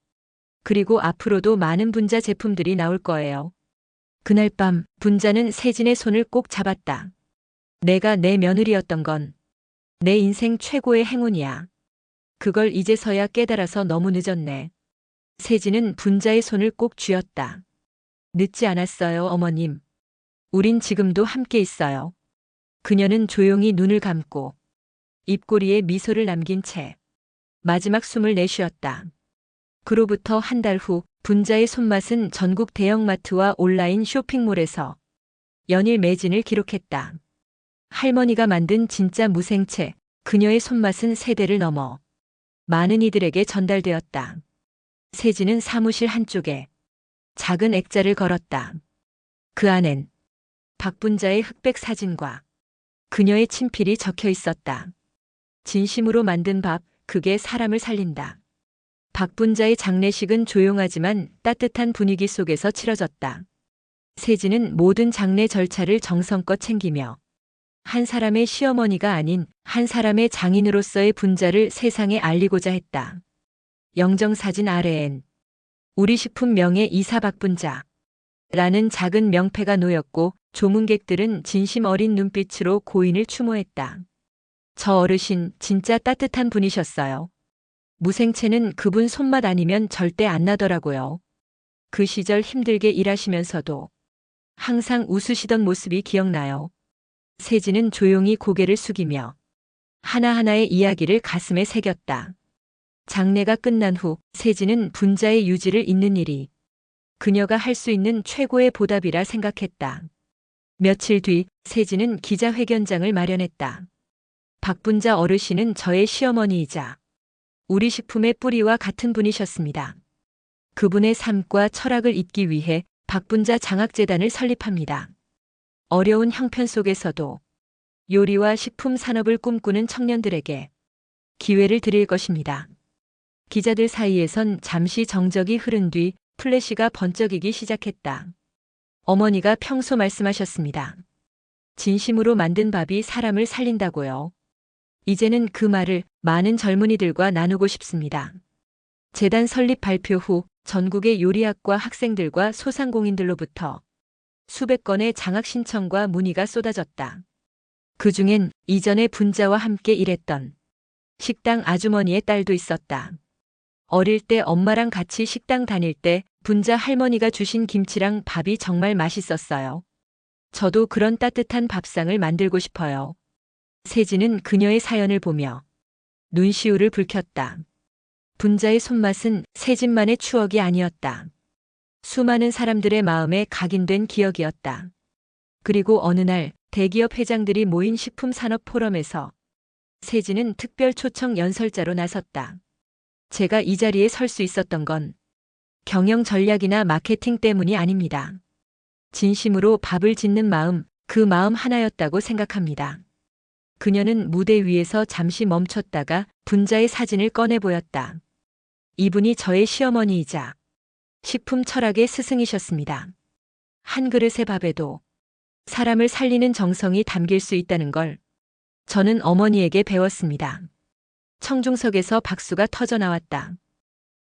그리고 앞으로도 많은 분자 제품들이 나올 거예요. 그날 밤 분자는 세진의 손을 꼭 잡았다. 내가 내 며느리였던 건 내 인생 최고의 행운이야. 그걸 이제서야 깨달아서 너무 늦었네. 세진은 분자의 손을 꼭 쥐었다. 늦지 않았어요, 어머님. 우린 지금도 함께 있어요. 그녀는 조용히 눈을 감고 입꼬리에 미소를 남긴 채 마지막 숨을 내쉬었다. 그로부터 한 달 후 분자의 손맛은 전국 대형마트와 온라인 쇼핑몰에서 연일 매진을 기록했다. 할머니가 만든 진짜 무생채, 그녀의 손맛은 세대를 넘어 많은 이들에게 전달되었다. 세진은 사무실 한쪽에 작은 액자를 걸었다. 그 안엔 박분자의 흑백 사진과 그녀의 친필이 적혀 있었다. 진심으로 만든 밥, 그게 사람을 살린다. 박분자의 장례식은 조용하지만 따뜻한 분위기 속에서 치러졌다. 세진은 모든 장례 절차를 정성껏 챙기며 한 사람의 시어머니가 아닌 한 사람의 장인으로서의 분자를 세상에 알리고자 했다. 영정사진 아래엔 우리 식품 명예 이사 박분자 라는 작은 명패가 놓였고 조문객들은 진심 어린 눈빛으로 고인을 추모했다. 저 어르신 진짜 따뜻한 분이셨어요. 무생채는 그분 손맛 아니면 절대 안 나더라고요. 그 시절 힘들게 일하시면서도 항상 웃으시던 모습이 기억나요. 세진은 조용히 고개를 숙이며 하나하나의 이야기를 가슴에 새겼다. 장례가 끝난 후 세진은 분자의 유지를 잇는 일이 그녀가 할 수 있는 최고의 보답이라 생각했다. 며칠 뒤 세진은 기자회견장을 마련했다. 박분자 어르신은 저의 시어머니이자 우리 식품의 뿌리와 같은 분이셨습니다. 그분의 삶과 철학을 잇기 위해 박분자 장학재단을 설립합니다. 어려운 형편 속에서도 요리와 식품 산업을 꿈꾸는 청년들에게 기회를 드릴 것입니다. 기자들 사이에선 잠시 정적이 흐른 뒤 플래시가 번쩍이기 시작했다. 어머니가 평소 말씀하셨습니다. 진심으로 만든 밥이 사람을 살린다고요. 이제는 그 말을 많은 젊은이들과 나누고 싶습니다. 재단 설립 발표 후 전국의 요리학과 학생들과 소상공인들로부터 수백 건의 장학 신청과 문의가 쏟아졌다. 그중엔 이전에 분자와 함께 일했던 식당 아주머니의 딸도 있었다. 어릴 때 엄마랑 같이 식당 다닐 때 분자 할머니가 주신 김치랑 밥이 정말 맛있었어요. 저도 그런 따뜻한 밥상을 만들고 싶어요. 세진은 그녀의 사연을 보며 눈시울을 붉혔다. 분자의 손맛은 세진만의 추억이 아니었다. 수많은 사람들의 마음에 각인된 기억이었다. 그리고 어느 날 대기업 회장들이 모인 식품산업 포럼에서 세진은 특별 초청 연설자로 나섰다. 제가 이 자리에 설 수 있었던 건 경영 전략이나 마케팅 때문이 아닙니다. 진심으로 밥을 짓는 마음, 그 마음 하나였다고 생각합니다. 그녀는 무대 위에서 잠시 멈췄다가 분자의 사진을 꺼내 보였다. 이분이 저의 시어머니이자 식품 철학의 스승이셨습니다. 한 그릇의 밥에도 사람을 살리는 정성이 담길 수 있다는 걸 저는 어머니에게 배웠습니다. 청중석에서 박수가 터져 나왔다.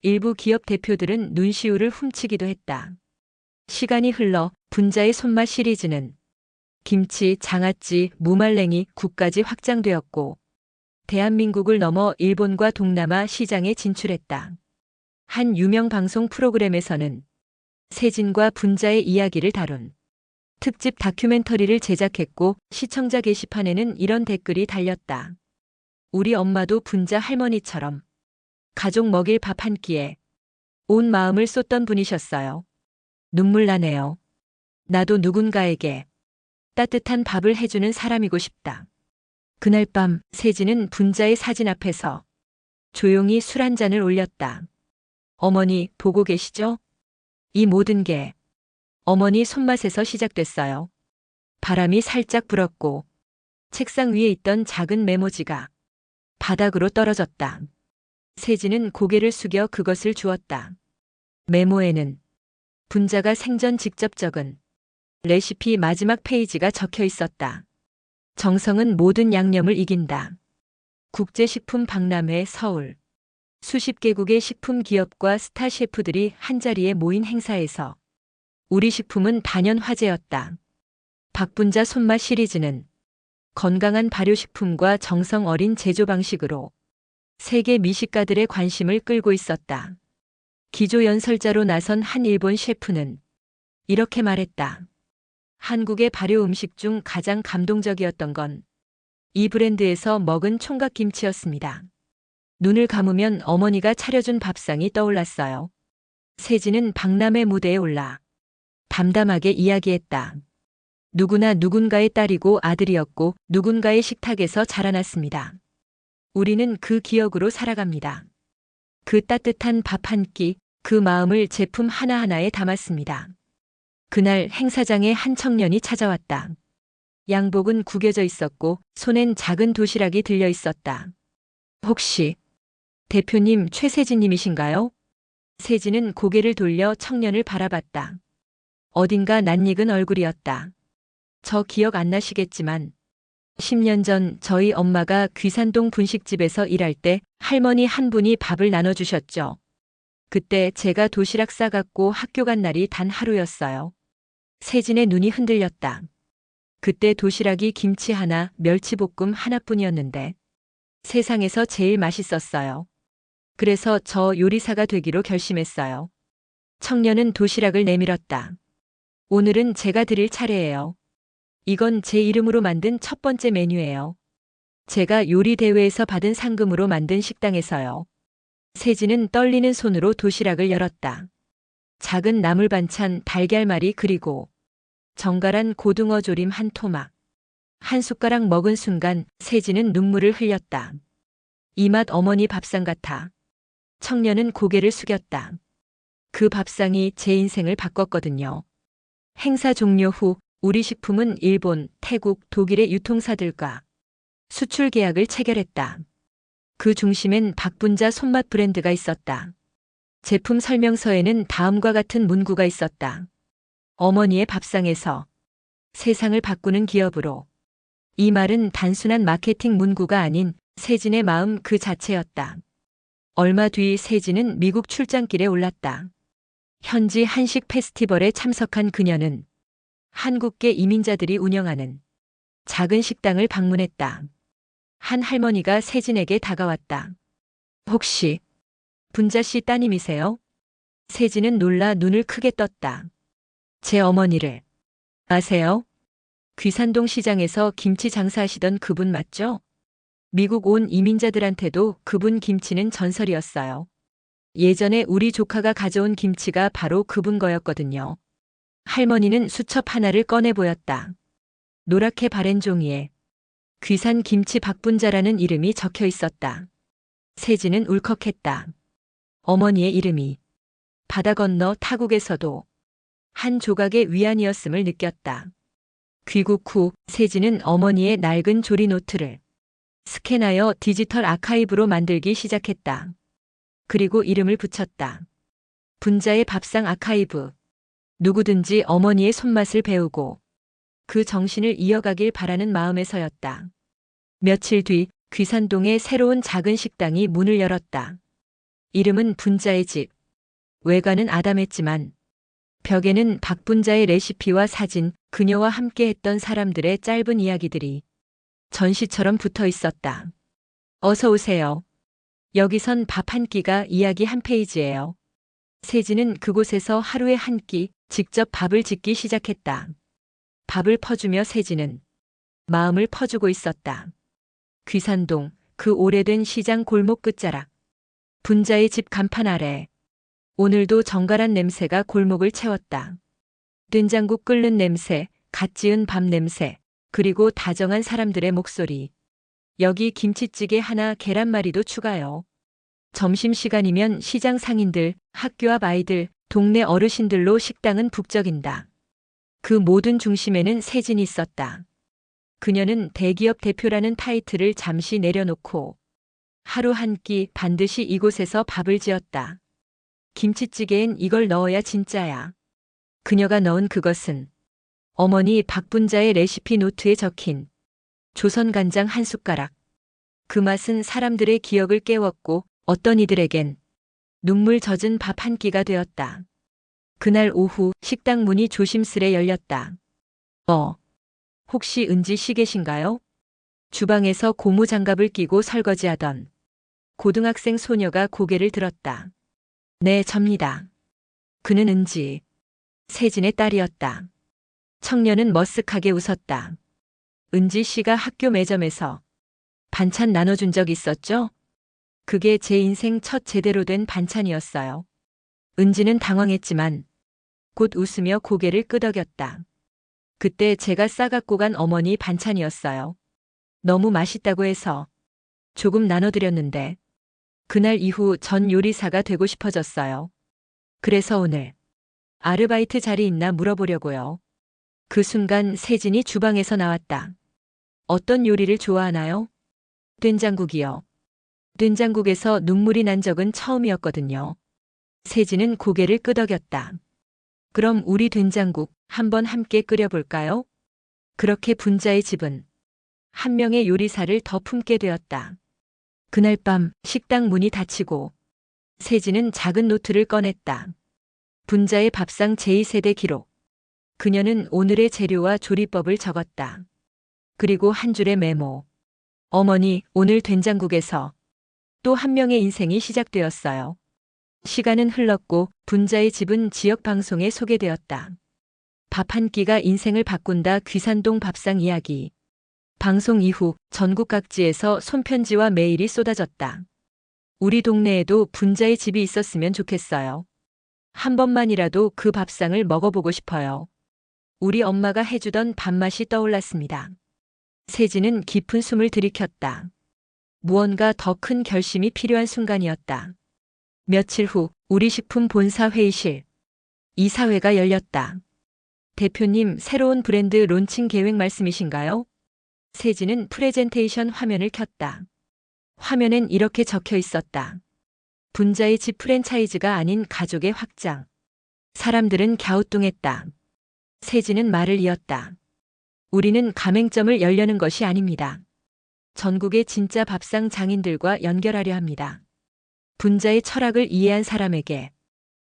일부 기업 대표들은 눈시울을 훔치기도 했다. 시간이 흘러 분자의 손맛 시리즈는 김치, 장아찌, 무말랭이, 국까지 확장되었고 대한민국을 넘어 일본과 동남아 시장에 진출했다. 한 유명 방송 프로그램에서는 세진과 분자의 이야기를 다룬 특집 다큐멘터리를 제작했고 시청자 게시판에는 이런 댓글이 달렸다. 우리 엄마도 분자 할머니처럼 가족 먹일 밥 한 끼에 온 마음을 쏟던 분이셨어요. 눈물 나네요. 나도 누군가에게 따뜻한 밥을 해주는 사람이고 싶다. 그날 밤 세진은 분자의 사진 앞에서 조용히 술 한 잔을 올렸다. 어머니 보고 계시죠? 이 모든 게 어머니 손맛에서 시작됐어요. 바람이 살짝 불었고 책상 위에 있던 작은 메모지가 바닥으로 떨어졌다. 세진은 고개를 숙여 그것을 주었다. 메모에는 분자가 생전 직접 적은 레시피 마지막 페이지가 적혀 있었다. 정성은 모든 양념을 이긴다. 국제식품 박람회 서울. 수십 개국의 식품 기업과 스타 셰프들이 한자리에 모인 행사에서 우리 식품은 단연 화제였다. 박분자 손맛 시리즈는 건강한 발효식품과 정성 어린 제조 방식으로 세계 미식가들의 관심을 끌고 있었다. 기조 연설자로 나선 한 일본 셰프는 이렇게 말했다. 한국의 발효 음식 중 가장 감동적이었던 건 이 브랜드에서 먹은 총각김치였습니다. 눈을 감으면 어머니가 차려준 밥상이 떠올랐어요. 세진은 박람회 무대에 올라 담담하게 이야기했다. 누구나 누군가의 딸이고 아들이었고 누군가의 식탁에서 자라났습니다. 우리는 그 기억으로 살아갑니다. 그 따뜻한 밥 한 끼, 그 마음을 제품 하나하나에 담았습니다. 그날 행사장에 한 청년이 찾아왔다. 양복은 구겨져 있었고 손엔 작은 도시락이 들려 있었다. 혹시 대표님 최세진님이신가요? 세진은 고개를 돌려 청년을 바라봤다. 어딘가 낯익은 얼굴이었다. 저 기억 안 나시겠지만 10년 전 저희 엄마가 귀산동 분식집에서 일할 때 할머니 한 분이 밥을 나눠주셨죠. 그때 제가 도시락 싸갖고 학교 간 날이 단 하루였어요. 세진의 눈이 흔들렸다. 그때 도시락이 김치 하나, 멸치볶음 하나뿐이었는데 세상에서 제일 맛있었어요. 그래서 저 요리사가 되기로 결심했어요. 청년은 도시락을 내밀었다. 오늘은 제가 드릴 차례예요. 이건 제 이름으로 만든 첫 번째 메뉴예요. 제가 요리 대회에서 받은 상금으로 만든 식당에서요. 세진은 떨리는 손으로 도시락을 열었다. 작은 나물 반찬, 달걀말이 그리고 정갈한 고등어 조림 한 토막. 한 숟가락 먹은 순간 세진은 눈물을 흘렸다. 이 맛 어머니 밥상 같아. 청년은 고개를 숙였다. 그 밥상이 제 인생을 바꿨거든요. 행사 종료 후 우리 식품은 일본, 태국, 독일의 유통사들과 수출 계약을 체결했다. 그 중심엔 박분자 손맛 브랜드가 있었다. 제품 설명서에는 다음과 같은 문구가 있었다. 어머니의 밥상에서 세상을 바꾸는 기업으로. 이 말은 단순한 마케팅 문구가 아닌 세진의 마음 그 자체였다. 얼마 뒤 세진은 미국 출장길에 올랐다. 현지 한식 페스티벌에 참석한 그녀는 한국계 이민자들이 운영하는 작은 식당을 방문했다. 한 할머니가 세진에게 다가왔다. 혹시 분자 씨 따님이세요? 세진은 놀라 눈을 크게 떴다. 제 어머니를 아세요? 귀산동 시장에서 김치 장사하시던 그분 맞죠? 미국 온 이민자들한테도 그분 김치는 전설이었어요. 예전에 우리 조카가 가져온 김치가 바로 그분 거였거든요. 할머니는 수첩 하나를 꺼내 보였다. 노랗게 바랜 종이에 귀산 김치 박분자라는 이름이 적혀 있었다. 세진은 울컥했다. 어머니의 이름이 바다 건너 타국에서도 한 조각의 위안이었음을 느꼈다. 귀국 후 세진은 어머니의 낡은 조리 노트를 스캔하여 디지털 아카이브로 만들기 시작했다. 그리고 이름을 붙였다. 분자의 밥상 아카이브. 누구든지 어머니의 손맛을 배우고 그 정신을 이어가길 바라는 마음에서였다. 며칠 뒤 귀산동의 새로운 작은 식당이 문을 열었다. 이름은 분자의 집. 외관은 아담했지만 벽에는 박분자의 레시피와 사진, 그녀와 함께했던 사람들의 짧은 이야기들이 전시처럼 붙어 있었다. 어서 오세요. 여기선 밥 한 끼가 이야기 한 페이지예요. 세진은 그곳에서 하루에 한 끼 직접 밥을 짓기 시작했다. 밥을 퍼주며 세진은 마음을 퍼주고 있었다. 귀산동, 그 오래된 시장 골목 끝자락. 분자의 집 간판 아래. 오늘도 정갈한 냄새가 골목을 채웠다. 된장국 끓는 냄새, 갓 지은 밥 냄새, 그리고 다정한 사람들의 목소리. 여기 김치찌개 하나 계란말이도 추가요. 점심시간이면 시장 상인들, 학교 앞 아이들, 동네 어르신들로 식당은 북적인다. 그 모든 중심에는 세진이 있었다. 그녀는 대기업 대표라는 타이틀을 잠시 내려놓고 하루 한 끼 반드시 이곳에서 밥을 지었다. 김치찌개엔 이걸 넣어야 진짜야. 그녀가 넣은 그것은 어머니 박분자의 레시피 노트에 적힌 조선 간장 한 숟가락. 그 맛은 사람들의 기억을 깨웠고 어떤 이들에겐 눈물 젖은 밥 한 끼가 되었다. 그날 오후 식당 문이 조심스레 열렸다. 혹시 은지 씨 계신가요? 주방에서 고무장갑을 끼고 설거지하던 고등학생 소녀가 고개를 들었다. 네, 접니다. 그는 은지, 세진의 딸이었다. 청년은 머쓱하게 웃었다. 은지 씨가 학교 매점에서 반찬 나눠준 적 있었죠? 그게 제 인생 첫 제대로 된 반찬이었어요. 은지는 당황했지만 곧 웃으며 고개를 끄덕였다. 그때 제가 싸갖고 간 어머니 반찬이었어요. 너무 맛있다고 해서 조금 나눠드렸는데 그날 이후 전 요리사가 되고 싶어졌어요. 그래서 오늘 아르바이트 자리 있나 물어보려고요. 그 순간 세진이 주방에서 나왔다. 어떤 요리를 좋아하나요? 된장국이요. 된장국에서 눈물이 난 적은 처음이었거든요. 세진은 고개를 끄덕였다. 그럼 우리 된장국 한번 함께 끓여볼까요? 그렇게 분자의 집은 한 명의 요리사를 더 품게 되었다. 그날 밤 식당 문이 닫히고 세진은 작은 노트를 꺼냈다. 분자의 밥상 제2세대 기록. 그녀는 오늘의 재료와 조리법을 적었다. 그리고 한 줄의 메모. 어머니, 오늘 된장국에서 또 한 명의 인생이 시작되었어요. 시간은 흘렀고 분자의 집은 지역 방송에 소개되었다. 밥 한 끼가 인생을 바꾼다. 귀산동 밥상 이야기. 방송 이후 전국 각지에서 손편지와 메일이 쏟아졌다. 우리 동네에도 분자의 집이 있었으면 좋겠어요. 한 번만이라도 그 밥상을 먹어보고 싶어요. 우리 엄마가 해주던 밥맛이 떠올랐습니다. 세진은 깊은 숨을 들이켰다. 무언가 더 큰 결심이 필요한 순간이었다. 며칠 후 우리 식품 본사 회의실. 이사회가 열렸다. 대표님, 새로운 브랜드 론칭 계획 말씀이신가요? 세진은 프레젠테이션 화면을 켰다. 화면엔 이렇게 적혀 있었다. 분자의 집 프랜차이즈가 아닌 가족의 확장. 사람들은 갸우뚱했다. 세진은 말을 이었다. 우리는 가맹점을 열려는 것이 아닙니다. 전국의 진짜 밥상 장인들과 연결하려 합니다. 분자의 철학을 이해한 사람에게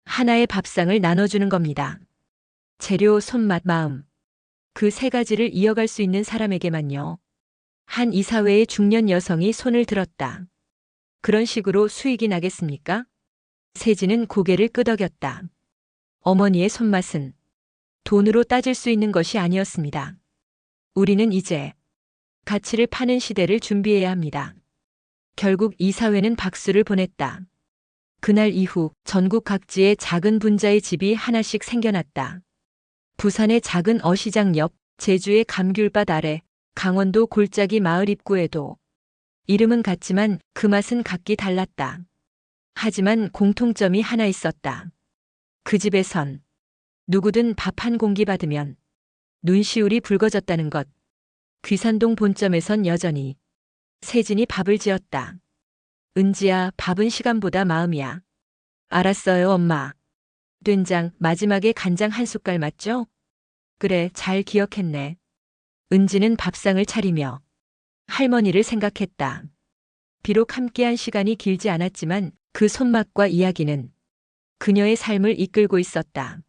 하나의 밥상을 나눠주는 겁니다. 재료, 손맛, 마음. 그 세 가지를 이어갈 수 있는 사람에게만요. 한 이사회의 중년 여성이 손을 들었다. 그런 식으로 수익이 나겠습니까? 세진은 고개를 끄덕였다. 어머니의 손맛은 돈으로 따질 수 있는 것이 아니었습니다. 우리는 이제 가치를 파는 시대를 준비해야 합니다. 결국 이사회는 박수를 보냈다. 그날 이후 전국 각지에 작은 분자의 집이 하나씩 생겨났다. 부산의 작은 어시장 옆, 제주의 감귤밭 아래, 강원도 골짜기 마을 입구에도. 이름은 같지만 그 맛은 각기 달랐다. 하지만 공통점이 하나 있었다. 그 집에선 누구든 밥 한 공기 받으면 눈시울이 붉어졌다는 것. 귀산동 본점에선 여전히 세진이 밥을 지었다. 은지야, 밥은 시간보다 마음이야. 알았어요, 엄마. 된장, 마지막에 간장 한 숟갈 맞죠? 그래, 잘 기억했네. 은지는 밥상을 차리며 할머니를 생각했다. 비록 함께한 시간이 길지 않았지만 그 손맛과 이야기는 그녀의 삶을 이끌고 있었다.